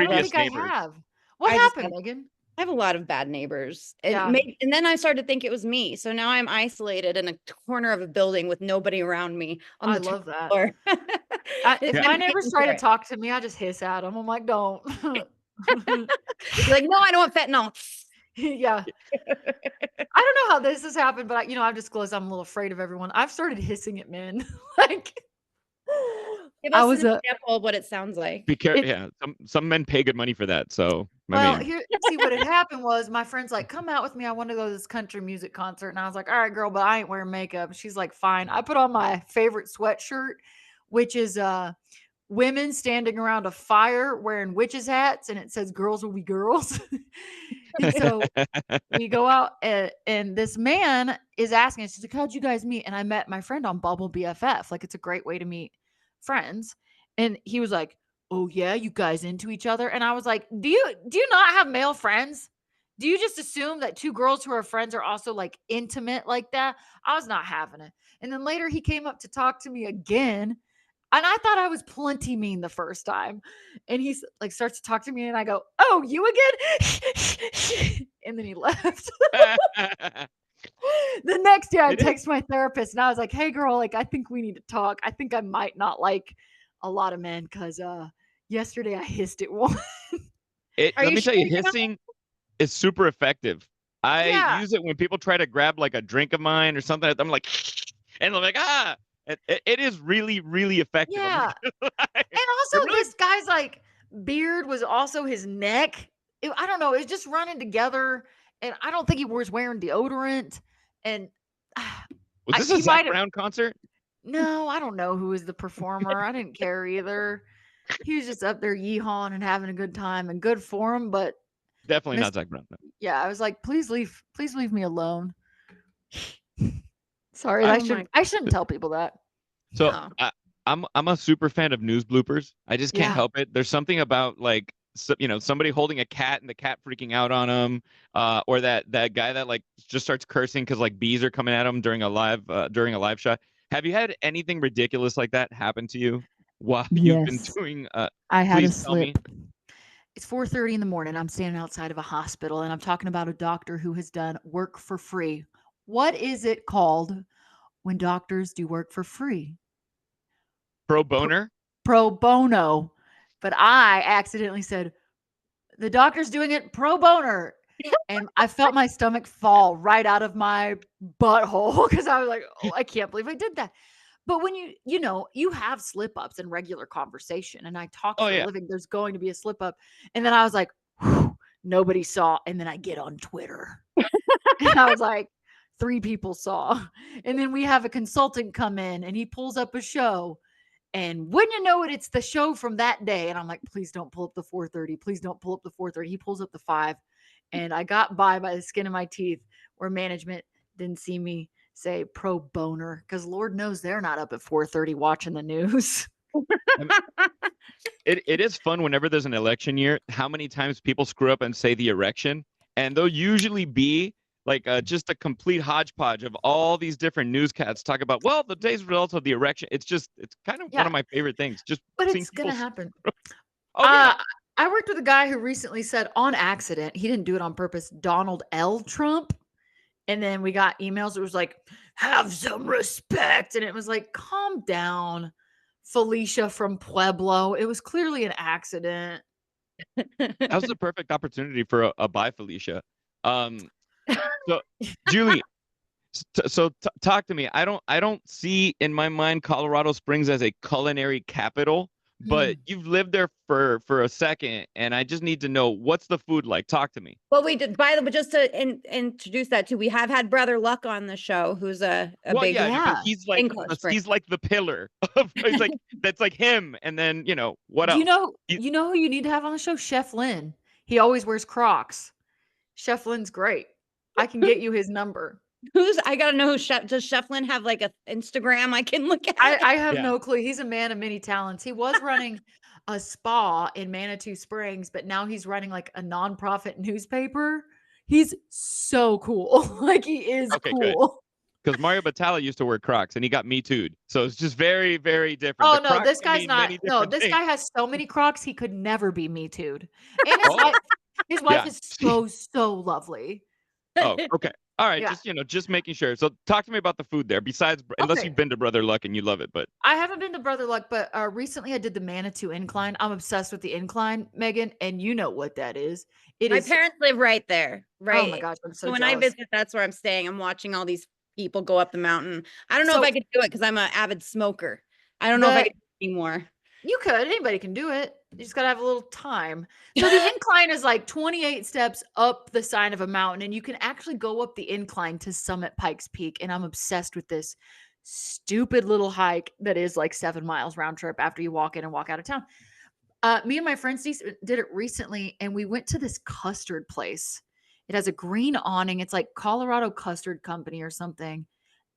don't think neighbors. I have. What happened, Megan? I have a lot of bad neighbors. And then I started to think it was me. So now I'm isolated in a corner of a building with nobody around me. I love that. Floor. If my neighbors try to talk to me, I just hiss at them. I'm like, don't. Like, no, I don't want fentanyl. Yeah. I don't know how this has happened, but I've disclosed I'm a little afraid of everyone. I've started hissing at men. Like, give us an example of what it sounds like. Be careful. Yeah, some men pay good money for that. So see what had happened was my friend's like, come out with me. I want to go to this country music concert. And I was like, all right, girl, but I ain't wearing makeup. She's like, fine. I put on my favorite sweatshirt, which is women standing around a fire wearing witches hats, and it says girls will be girls. And so we go out and this man is asking us, she's like, how'd you guys meet? And I met my friend on Bubble BFF. Like, it's a great way to meet friends. And he was like, oh yeah, you guys into each other? And I was like, do you not have male friends? Do you just assume that two girls who are friends are also like intimate like that? I was not having it. And then later he came up to talk to me again. And I thought I was plenty mean the first time. And he's like, starts to talk to me and I go, oh, you again? And then he left. The next day I text my therapist and I was like, hey girl, like, I think we need to talk. I think I might not like a lot of men because yesterday I hissed at one. Let me tell you, hissing is super effective. I use it when people try to grab like a drink of mine or something. I'm like, and I'm like, ah. It is really, really effective. Yeah. And also this guy's like beard was also his neck. I don't know. It's just running together. And I don't think he was wearing deodorant. And was this a Zac Brown concert? No, I don't know who was the performer. I didn't care either. He was just up there yeehawing and having a good time, and good for him. But definitely not Zac Brown. No. Yeah, I was like, please leave me alone. Sorry, I shouldn't tell people that. So I'm a super fan of news bloopers. I just can't help it. There's something about like so, somebody holding a cat and the cat freaking out on him, or that guy that like just starts cursing because like bees are coming at him during a live shot. Have you had anything ridiculous like that happen to you while you've been Yes. doing? I had a Please tell me. slip. It's 4:30 in the morning. I'm standing outside of a hospital and I'm talking about a doctor who has done work for free. What is it called when doctors do work for free? Pro boner. Pro bono. But I accidentally said, the doctor's doing it pro boner. And I felt my stomach fall right out of my butthole because I was like, oh, I can't believe I did that. But when you have slip ups in regular conversation, and I talk Oh for a yeah. living, there's going to be a slip up. And then I was like, whew, nobody saw. And then I get on Twitter. And I was like, 3 people saw. And then we have a consultant come in and he pulls up a show. And wouldn't you know it, it's the show from that day. And I'm like, please don't pull up the 4:30. Please don't pull up the 4:30. He pulls up the 5. And I got by the skin of my teeth where management didn't see me say pro boner because Lord knows they're not up at 4:30 watching the news. It is fun whenever there's an election year, how many times people screw up and say the erection, and they'll usually be like just a complete hodgepodge of all these different newscasts talk about, well, the day's results of the erection. It's kind of one Yeah, of my favorite things. Just but seeing it's going to people. happen. Oh yeah. I worked with a guy who recently said on accident, he didn't do it on purpose, Donald L. Trump. And then we got emails. It was like, have some respect. And it was like, calm down, Felicia from Pueblo. It was clearly an accident. That was the perfect opportunity for a bye, Felicia. So Julie, talk to me. I don't see in my mind Colorado Springs as a culinary capital, but you've lived there for a second, and I just need to know, what's the food like? Talk to me. Well, we did, by the way, just to introduce that too, we have had Brother Luck on the show, who's a Well, big yeah, because English friend. he's like the pillar of he's like that's like him, and then what Do else? you know who you need to have on the show? Chef Lynn. He always wears Crocs. Chef Lynn's great. I can get you his number. I gotta know who does Chef Lynn have like a Instagram I can look at? I have Yeah. no clue. He's a man of many talents. He was running a spa in Manitou Springs, but now he's running like a nonprofit newspaper. He's so cool. Like he is Okay, good. cool. Because Mario Batalla used to wear Crocs, and he got Me Too'd. So it's just very, very different. Oh The no, Crocs this can guy's mean not. many No, different this things. guy has so many Crocs he could never be Me Too'd. And his Oh. his wife Yeah. is so lovely. Oh, okay. All right, Yeah. just making sure. So talk to me about the food there. Besides, unless Okay. you've been to Brother Luck and you love it, but I haven't been to Brother Luck, but recently I did the Manitou Incline. I'm obsessed with the incline, Megan, and you know what that is. My parents live right there, right? Oh my gosh, I'm so So when jealous. I visit, that's where I'm staying. I'm watching all these people go up the mountain. I don't know if So- I could do it because I'm an avid smoker. I don't know if I could do it anymore. You could. Anybody can do it. You just got to have a little time. So the incline is like 28 steps up the side of a mountain, and you can actually go up the incline to summit Pikes Peak. And I'm obsessed with this stupid little hike that is like 7 miles round trip after you walk in and walk out of town. Me and my friends did it recently, and we went to this custard place. It has a green awning. It's like Colorado Custard Company or something.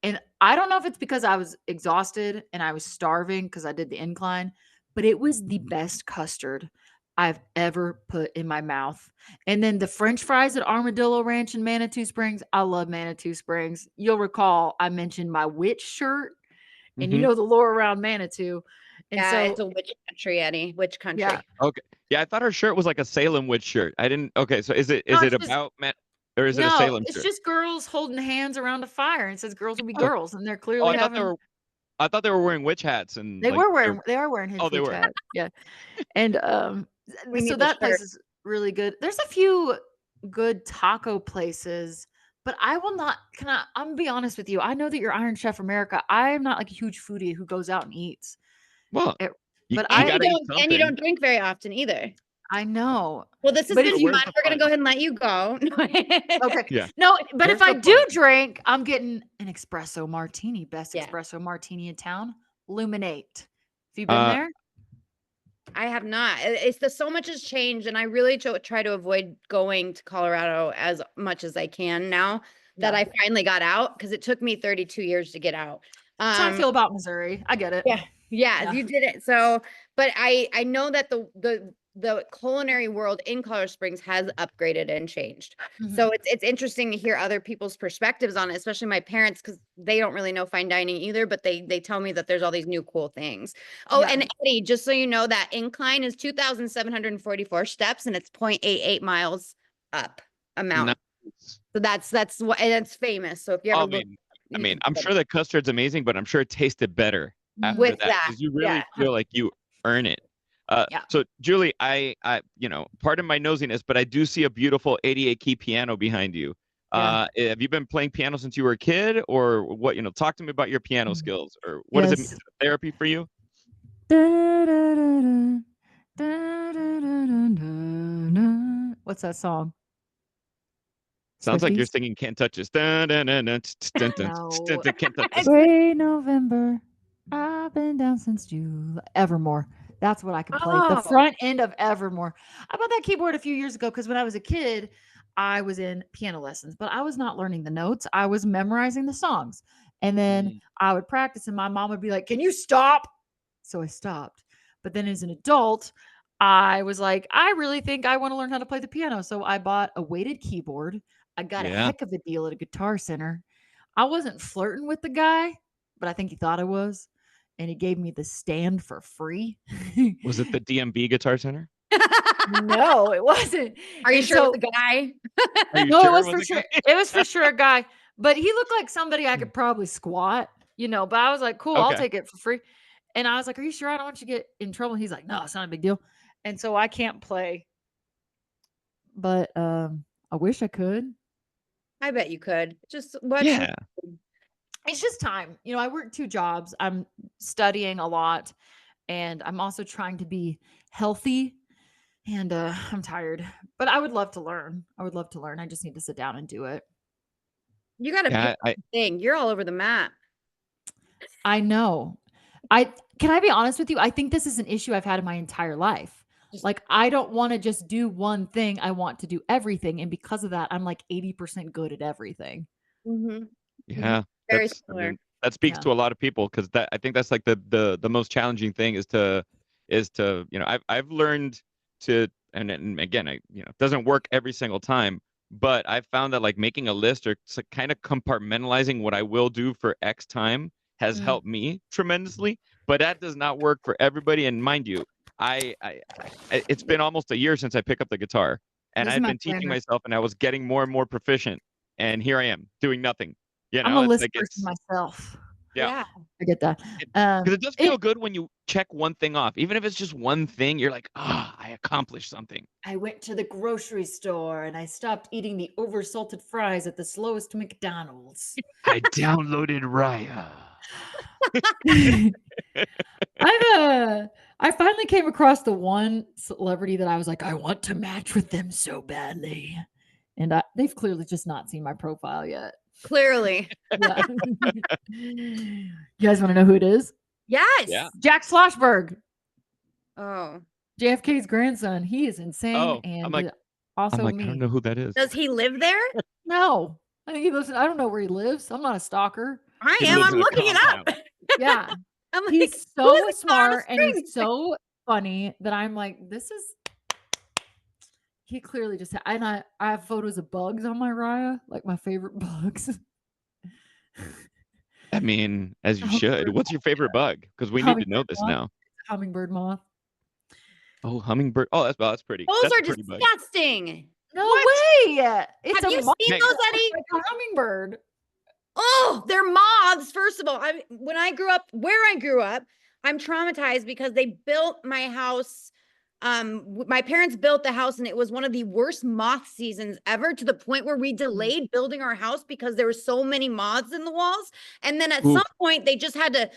And I don't know if it's because I was exhausted and I was starving because I did the incline, but it was the best custard I've ever put in my mouth. And then the French fries at Armadillo Ranch in Manitou Springs. I love Manitou Springs. You'll recall I mentioned my witch shirt, and you know the lore around Manitou. And Yeah, so it's a witch country, Eddie. Witch country. yeah, okay. Yeah, I thought her shirt was like a Salem witch shirt. I didn't. Okay, so is it No, it's just- about or is it a no, Salem it's shirt? just girls holding hands around a fire, and it says girls will be Oh. girls, and they're Oh, clearly I thought they were wearing witch hats and they like, are wearing his Oh, they witch were. hat. Yeah. And We so need the that place shirt. is really good. There's a few good taco places, but I will not I'm gonna be honest with you. I know that you're Iron Chef America. I am not like a huge foodie who goes out and eats. Well, It- you, but you I gotta eat and something. you don't drink very often either. I know. Well, this has But been if you- fun. where's the We're gonna fun? go ahead and let you go. Okay. Yeah. No, but Where's if I the do fun? drink, I'm getting an espresso martini, best Yeah. espresso martini in town. Luminate. Have you been Uh, there? I have not. It's so much has changed, and I really try to avoid going to Colorado as much as I can now that Yeah. I finally got out because it took me 32 years to get out. That's how I feel about Missouri. I get it. Yeah, Yeah. you did it. So, but I know that the the culinary world in Colorado Springs has upgraded and changed. Mhm. So it's interesting to hear other people's perspectives on it, especially my parents, because they don't really know fine dining either, but they tell me that there's all these new cool things. Oh, Yeah. and Eddie, just so you know, that incline is 2,744 steps and it's 0.88 miles up a mountain. Nice. So that's what, and it's famous. So if you ever I look, mean, you can I'm see sure the custard's amazing, but I'm sure it tasted better after with that that. because you really Yeah. feel like you earn it. Yeah. So Julie, pardon my nosiness, but I do see a beautiful 88 key piano behind you. Yeah. Have you been playing piano since you were a kid, or what? Talk to me about your piano skills, or what does it mean? Yes. Is it therapy for you? What's that song? Sounds like you're Swifties? singing "Can't Touch This." Dun, dun, dun, dun, dun, dun, dun, No. dun, Can't touch this. Gray November. I've been down since June. Evermore. That's what I can play. The Oh, front end of Evermore. I bought that keyboard a few years ago because when I was a kid, I was in piano lessons, but I was not learning the notes. I was memorizing the songs. And then Mm, I would practice, and my mom would be like, "Can you stop?" So I stopped. But then as an adult, I was like, I really think I want to learn how to play the piano. So I bought a weighted keyboard. I got a yeah. heck of a deal at a guitar center. I wasn't flirting with the guy, but I think he thought I was. And he gave me the stand for free. Was it the DMB Guitar Center? No, it wasn't. are you And sure it so was the guy? Are you no, it sure was it for was a sure. guy? It was for sure a guy, but he looked like somebody I could probably squat, but I was like, cool, I'll Okay. take it for free. And I was like, are you sure I don't want you to get in trouble? And he's like, no, it's not a big deal. And so I can't play, but I wish I could. I bet you could. Just watch. Yeah. It's just time. I work 2 jobs. I'm studying a lot and I'm also trying to be healthy and I'm tired. But I would love to learn. I would love to learn. I just need to sit down and do it. You got to pick Yeah. thing. You're all over the map. I know. Can I be honest with you? I think this is an issue I've had in my entire life. Just- Like I don't want to just do one thing. I want to do everything. And because of that, I'm like 80% good at everything. Mhm. Yeah. Very That's, I similar. mean, that speaks Yeah. to a lot of people because I think that's like the most challenging thing is to I've learned to and again it doesn't work every single time, but I've found that like making a list or kind of compartmentalizing what I will do for X time has Mm. helped me tremendously, but that does not work for everybody. And mind you, it's been almost a year since I picked up the guitar, and This is I've my been teaching planner. myself, and I was getting more and more proficient, and here I am doing nothing. I'm a It's list like person myself. yeah. I get that. Because it does It feel good when you check one thing off, even if it's just one thing. You're like, I accomplished something. I went to the grocery store and I stopped eating the oversalted fries at the slowest McDonald's. I downloaded Raya. I finally came across the one celebrity that I was like, I want to match with them so badly. And they've clearly just not seen my profile yet. Clearly. Yeah. You guys want to know who it is? Yes. Yeah. Jack Schlossberg, Oh. JFK's grandson. He is insane. Oh, And I'm like, also I me. don't know who that is. Does he live there? No, I think he lives. I don't know where he lives. I'm not a stalker. I He am. lives I'm in a looking it up. compound. Yeah, I'm like, he's who is so this Colorado smart and he's Springs? so funny that I'm like, this is. He clearly just. And I have photos of bugs on my Raya, like my favorite bugs. I mean, as you should. Hummingbird What's your favorite bug? Because we need to know this moth. now. Hummingbird moth. Oh, hummingbird. Oh, that's pretty. Those That's are a pretty bug. disgusting. No What? way! It's Have a you moth. seen Meg- those, Eddie? Like a hummingbird. Oh, they're moths. First of all, when I grew up, where I grew up, I'm traumatized because they built my house. My parents built the house and it was one of the worst moth seasons ever, to the point where we delayed building our house because there were so many moths in the walls. And then at Oof. some point they just had to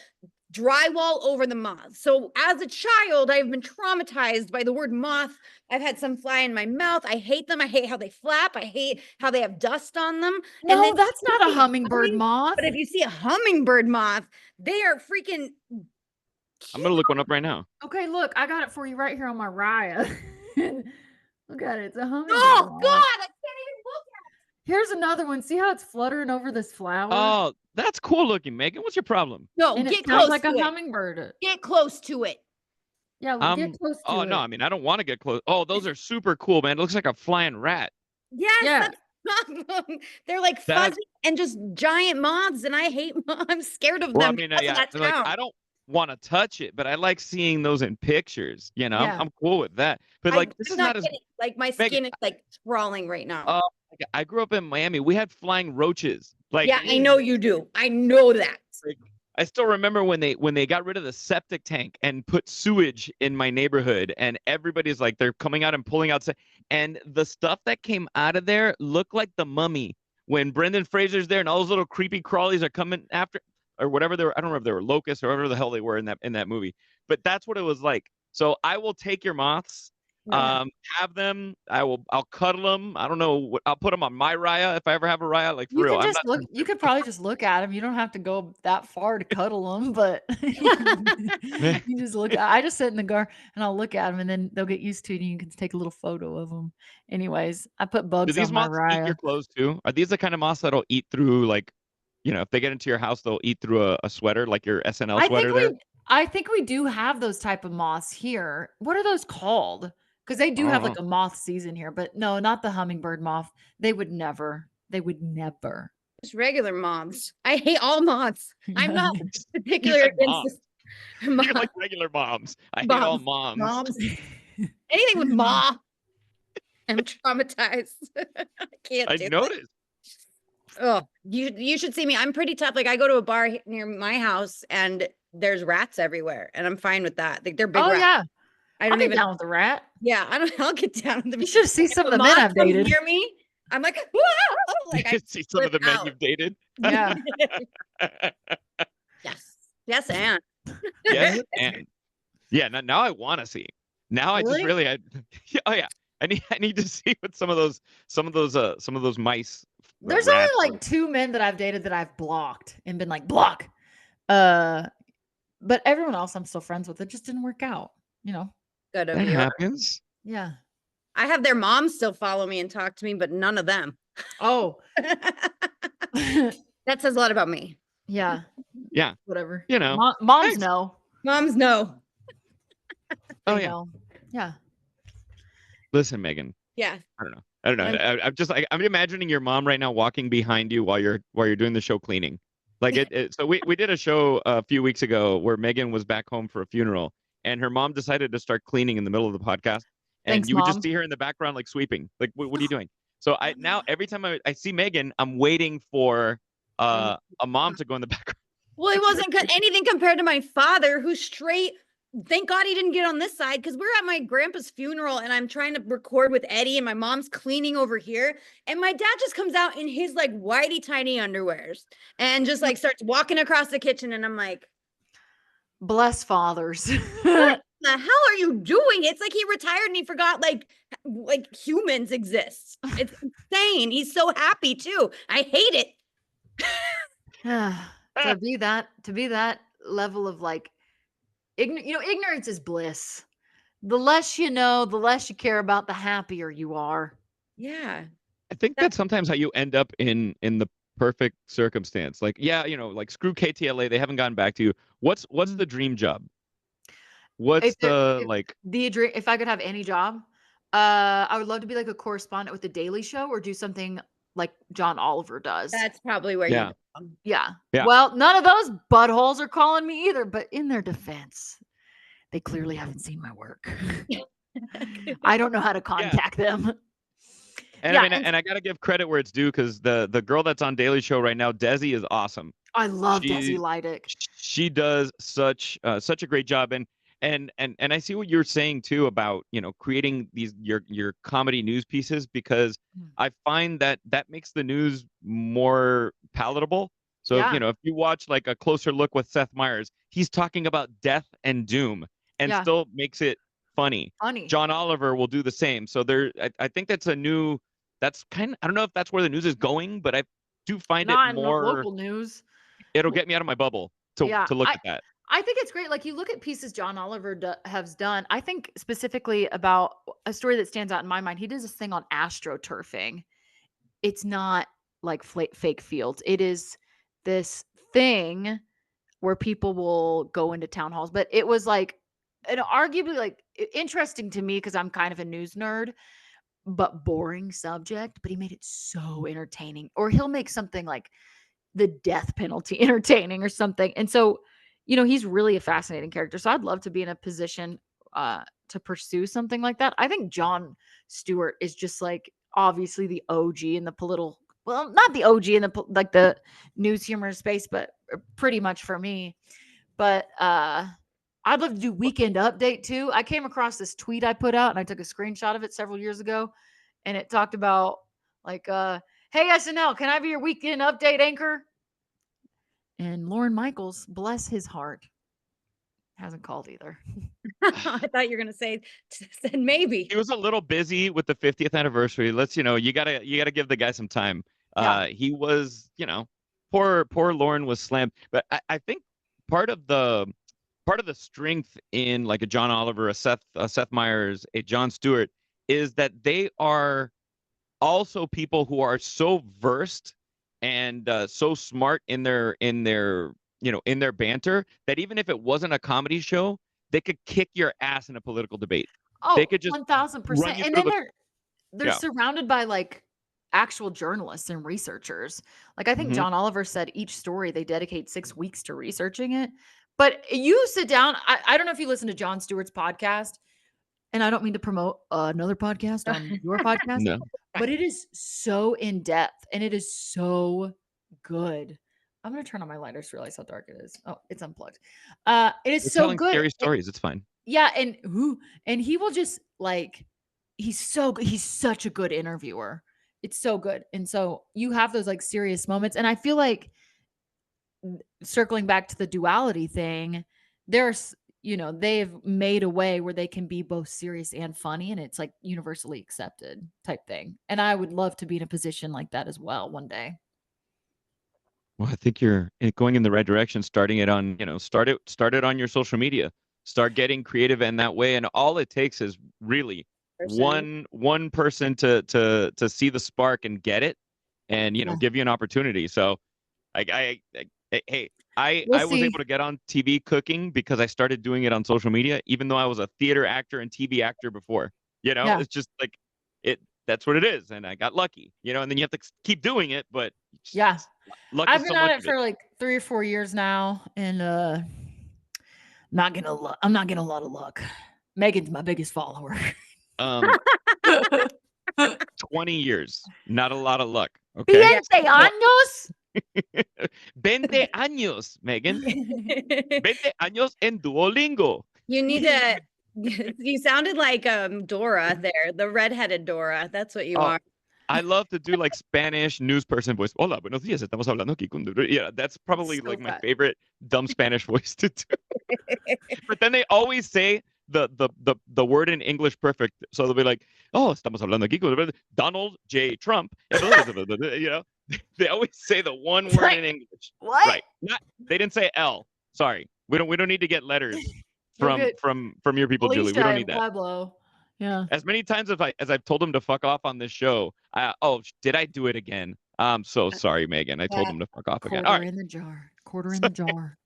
drywall over the moths. So as a child, I've been traumatized by the word moth. I've had some fly in my mouth. I hate them. I hate how they flap. I hate how they have dust on them. And No, then that's you not a see hummingbird humming- moth. But if you see a hummingbird moth, they are freaking. I'm gonna look one up right now. Okay, look, I got it for you right here on my Raya. Look at it. It's a hummingbird. Oh moth. God, I can't even look Here's another one. See how it's fluttering over this flower? Oh, that's cool looking, Megan. What's your problem? No, and get it close sounds like to a it. hummingbird. Get close to it. Yeah, well, get close Oh to no, it. I mean I don't want to get close. Oh, those are super cool, man. It looks like a flying rat. Yes, Yeah. that's the problem. They're like That fuzzy and just giant moths, and I hate I'm scared of well, I them mean, because of yeah, that like sound. I don't want to touch it, but I like seeing those in pictures. You know, Yeah. I'm cool with that. But like this I'm is not not as kidding. Like my Megan. skin is like crawling right now. Uh, I grew up in Miami. We had flying roaches. Yeah, I know you do. I know that. Like, I still remember when they got rid of the septic tank and put sewage in my neighborhood, and everybody's like they're coming out and pulling out, and the stuff that came out of there looked like the Mummy when Brendan Fraser's there, and all those little creepy crawlies are coming after, or whatever they were. I don't remember if they were locusts or whatever the hell they were in that movie, but that's what it was like. So I will take your moths. Yeah. Have them. I'll cuddle them. I don't know what I'll put them on my Raya if I ever have a Raya. Like for You real, can I'm just not. look. You could probably just look at them. You don't have to go that far to cuddle them, but you just look. I just sit in the gar and I'll look at them, and then they'll get used to it, and you can take a little photo of them. Anyways, I put Do bugs these on my moths eat your Raya. clothes too? Are these the kind of moths that'll eat through like, if they get into your house, they'll eat through a sweater, like your SNL I think sweater there? we I think we do have those type of moths here. What are those called? Because they I do don't have know. like a moth season here, but no, not the hummingbird moth. They would never. They would never. Just regular moths. I hate all moths. I'm not You particular said against moms. this. You like regular moms. I hate all Moms. moms. Moms. Anything with ma. I'm traumatized. I can't I do it. noticed. Oh, you should see me. I'm pretty tough. Like I go to a bar near my house and there's rats everywhere, and I'm fine with that. Like they're big Oh rats. yeah, I I'll don't get even. down with the rat. Yeah, I don't. I'll get down with them. You should see If some of a the men moth I've comes dated. near me, I'm like, "Whoa!" Like I See some flip of the men out. you've dated. Yeah. Yes, yes, and Yes, and yeah. Now I want to see. Now I just really, really. Oh yeah. I need to see what some of those mice There's rats. only like 2 men that I've dated that I've blocked and been like, block. Uh, but everyone else I'm still friends with. It just didn't work out, you know? good of That you. happens. Yeah. I have their moms still follow me and talk to me, but none of them. Oh. That says a lot about me. Yeah. Yeah. Whatever. You know. Moms Thanks. know. Moms know. Oh They yeah. know. Yeah. Listen, Megan. Yeah. I don't know. I don't know. I'm just like I'm imagining your mom right now walking behind you while you're doing the show cleaning. Like so we did a show a few weeks ago where Megan was back home for a funeral and her mom decided to start cleaning in the middle of the podcast and Thanks, you would just Mom. see her in the background like sweeping. Like what are you doing? So I now every time I see Megan, I'm waiting for a mom to go in the background. Well, it wasn't anything compared to my father, who's straight. Thank God he didn't get on this side because we're at my grandpa's funeral and I'm trying to record with Eddie and my mom's cleaning over here. And my dad just comes out in his like whitey tiny underwears and just like starts walking across the kitchen. And I'm like, Bless fathers. what the hell are you doing? It's like he retired and he forgot like humans exist. It's insane. He's so happy too. I hate it. To be that level of like ignorance is bliss. The less you know, the less you care about, the happier you are. Yeah. I think that's sometimes how you end up in the perfect circumstance. Like, yeah, like screw KTLA, they haven't gotten back to you. What's the dream job? What's If I could have any job, I would love to be like a correspondent with the Daily Show or do something like John Oliver does. That's probably where Yeah. you belong. Yeah. Yeah. Well, none of those buttholes are calling me either, but in their defense, they clearly haven't seen my work. I don't know how to contact them. And Yeah, I mean, and I gotta give credit where it's due because the girl that's on Daily Show right now, Desi, is awesome. I love Desi Lydic. She does such a great job, and I see what you're saying too about creating these your comedy news pieces because I find that makes the news more palatable. So Yeah. if you watch like a closer look with Seth Meyers, he's talking about death and doom and Yeah. still makes it funny. John Oliver will do the same. So I think that's kind of, I don't know if that's where the news is going, but I do find Not it in the more. local news. It'll get me out of my bubble to look at that. I think it's great. Like you look at pieces John Oliver has done. I think specifically about a story that stands out in my mind. He does this thing on astroturfing. It's not like fake fields. It is this thing where people will go into town halls, but it was like an arguably like interesting to me because I'm kind of a news nerd, but boring subject. But he made it so entertaining. Or he'll make something like the death penalty entertaining or something. And so, he's really a fascinating character. So I'd love to be in a position to pursue something like that. I think Jon Stewart is just like obviously the OG in the political, well, not the OG in like the news humor space, but pretty much for me. But I'd love to do Weekend Update too. I came across this tweet I put out and I took a screenshot of it several years ago, and it talked about like hey SNL, can I be your Weekend Update anchor? And Lorne Michaels, bless his heart, hasn't called either. I thought you were gonna say said maybe. He was a little busy with the 50th anniversary. You gotta give the guy some time. Yeah. He was, poor Lauren was slammed. But I think part of the strength in like a John Oliver, a Seth Meyers, a Jon Stewart is that they are also people who are so versed and so smart in their in their banter that even if it wasn't a comedy show, they could kick your ass in a political debate. Oh, They could just 1000%. And through then the they're yeah. surrounded by like actual journalists and researchers. Like I think Mhm. John Oliver said each story they dedicate 6 weeks to researching it. But you sit down, I don't know if you listen to Jon Stewart's podcast, and I don't mean to promote another podcast on your podcast, No. but it is so in depth and it is so good. I'm gonna turn on my light. I just realized how dark it is. Oh, it's unplugged. It is We're so telling good. scary stories. It's fine. Yeah, and he will just like he's so good. He's such a good interviewer. It's so good. And so you have those like serious moments. And I feel like circling back to the duality thing, they've made a way where they can be both serious and funny, and it's like universally accepted type thing. And I would love to be in a position like that as well one day. Well, I think you're going in the right direction. Starting it on, start it on your social media. Start getting creative in that way, and all it takes is really one person to see the spark and get it, and Yeah. give you an opportunity. So, hey, I We'll was see. able to get on TV cooking because I started doing it on social media, even though I was a theater actor and TV actor before. Yeah. It's just like it. That's what it is, and I got lucky. And then you have to keep doing it, but Yeah. luck I've is been so at much it of for like 3 or 4 years now, and I'm not getting a lot of luck. Megan's my biggest follower. 20 years, not a lot of luck. Okay. 20 años? 20 años, Megan. 20 años en Duolingo. You need to. You sounded like Dora there, the redheaded Dora. That's what you Oh, are. I love to do like Spanish news person voice. Hola, buenos días. Estamos hablando aquí con. Yeah, that's probably So like my fat. favorite dumb Spanish voice to do. But then they always say the word in English perfect. So they'll be like, oh, estamos hablando aquí con Donald J. Trump. They always say the one word like, in English. What? Right. They didn't say L. Sorry. We don't need to get letters from your people, Julie. We don't need that. Pueblo. Yeah. As many times as I've told them to fuck off on this show, did I do it again? I'm so sorry, Megan. I told them to fuck off again. All right. In the jar. Quarter in the jar.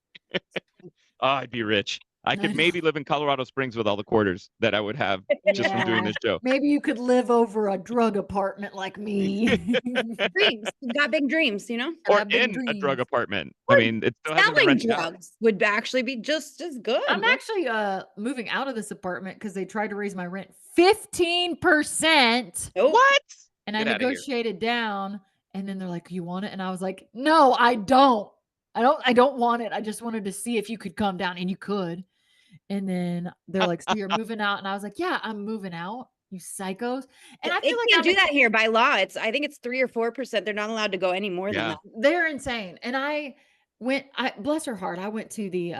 Oh, I'd be rich. I could know. maybe live in Colorado Springs with all the quarters that I would have just from doing this show. Maybe you could live over a drug apartment like me. Dreams. You've got big dreams, Or in a drug apartment. I mean, it still hasn't been Selling rented out. drugs would actually be just as good. I'm actually moving out of this apartment because they tried to raise my rent 15%. Nope. What? And I Get outta here. negotiated down, and then they're like, "You want it?" And I was like, "No, I don't. I don't want it. I just wanted to see if you could come down," and you could. And then they're like, "So you're moving out?" And I was like, "Yeah, I'm moving out. You psychos!" And I feel like can't do that here by law. I think it's 3 or 4%. They're not allowed to go any more than that. They're insane. And I bless her heart. I went to the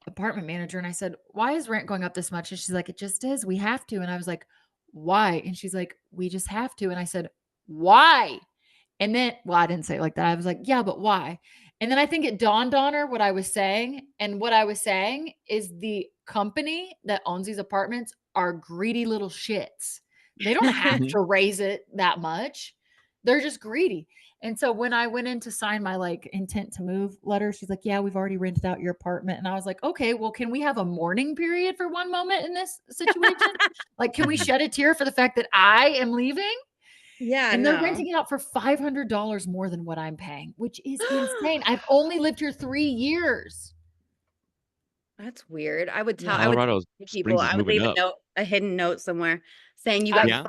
apartment manager and I said, "Why is rent going up this much?" And she's like, "It just is. We have to." And I was like, "Why?" And she's like, "We just have to." And I said, "Why?" And then, well, I didn't say it like that. I was like, "Yeah, but why?" And then I think it dawned on her what I was saying. And what I was saying is the company that owns these apartments are greedy little shits. They don't have to raise it that much. They're just greedy. And so when I went in to sign my like intent to move letter, she's like, "Yeah, we've already rented out your apartment." And I was like, "Okay, well, can we have a mourning period for one moment in this situation? Like, can we shed a tear for the fact that I am leaving?" Yeah, And they're no. renting it out for $500 more than what I'm paying, which is insane. I've only lived here 3 years. That's weird. I would tell Yeah. I would tell Colorado people, Springs is I would moving leave a up. note, a hidden note somewhere saying you I guys Yeah.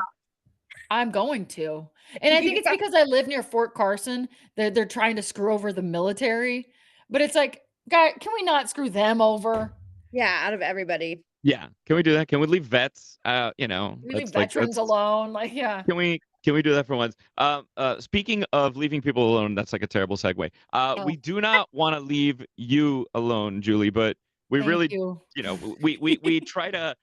I'm going to. And I think it's because I live near Fort Carson. They're trying to screw over the military. But it's like, guy, can we not screw them over? Yeah, out of everybody. Yeah. Can we do that? Can we leave vets? You know, We leave that's like veterans alone. Like, yeah. Can we do that for once? Speaking of leaving people alone, that's like a terrible segue. Oh, We do not want to leave you alone, Julie, but we thank really, you. you know, we try to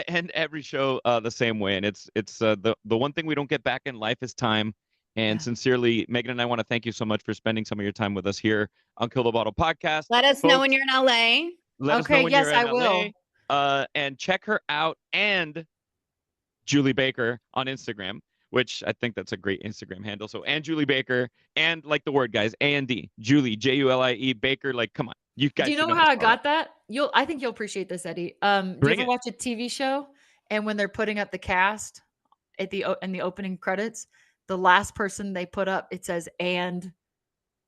end every show the same way, and it's the one thing we don't get back in life is time. And Yeah. sincerely, Megan and I want to thank you so much for spending some of your time with us here on Kill the Bottle Podcast. Let us know when Folks, you're in LA. let us know Okay, when yes, you're in I will. LA. And check her out and Julie Baker on Instagram, which I think that's a great Instagram handle. So, and Julie Baker, and like the word, guys, A-N-D, Julie, Julie Baker. Like, come on, you Do guys you should know know how how to I spell that. got that? I think you'll appreciate this, Eddie. Do you Bring ever it. watch a TV show and when they're putting up the cast in the opening credits, the last person they put up, it says and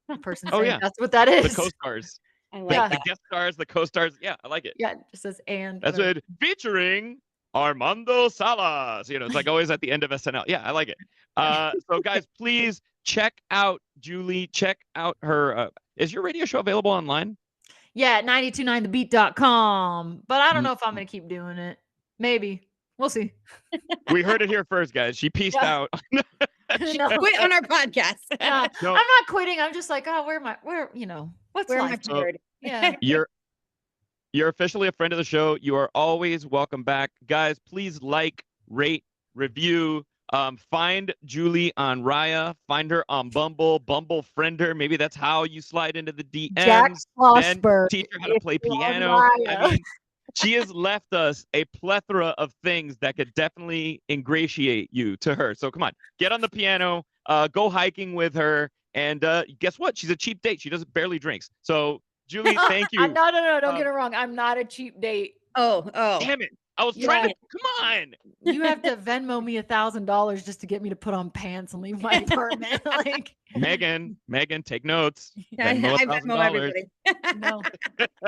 the person's Oh name. yeah, That's what that the is. co-stars, I the, like Yeah. the that. guest stars, the co-stars. Yeah, I like it. Yeah, it just says and That's whatever. it. Featuring Armando Salas. You know, it's like always at the end of SNL. Yeah, I like it. So guys, please check out Julie. Check out her. Is your radio show available online? Yeah, 929thebeat.com. But I don't know if I'm gonna keep doing it. Maybe. We'll see. We heard it here first, guys. She pieced Yeah. out. No. Quit on our podcast. Yeah. No. I'm not quitting. I'm just like, oh, what's Where am I life? So priority? Yeah. you're officially a friend of the show. You are always welcome back, guys. Please like, rate, review. Find Julie on Raya. Find her on Bumble friend her. Maybe that's how you slide into the Jack DMs. Then Schlossberg. teach her how to If play you're on piano. I Raya. mean, she has left us a plethora of things that could definitely ingratiate you to her. So come on, get on the piano, go hiking with her, and guess what? She's a cheap date. She doesn't barely drinks. So Julie, thank you. No, don't get it wrong. I'm not a cheap date. Oh. Damn it! I was Yeah. trying to. Come on. You have to Venmo me $1,000 just to get me to put on pants and leave my apartment. Like, Megan, take notes. I Venmo Venmo $1,000. everybody. no.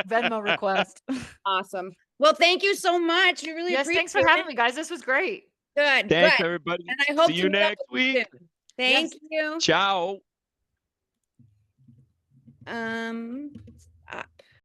Venmo request. Awesome. Well, thank you so much. We really Yes, appreciate thanks for it. having me, guys. This was great. Good. Thanks, Good. everybody. And I hope See to you meet up next with you week. soon. Thank Yes. you. Ciao.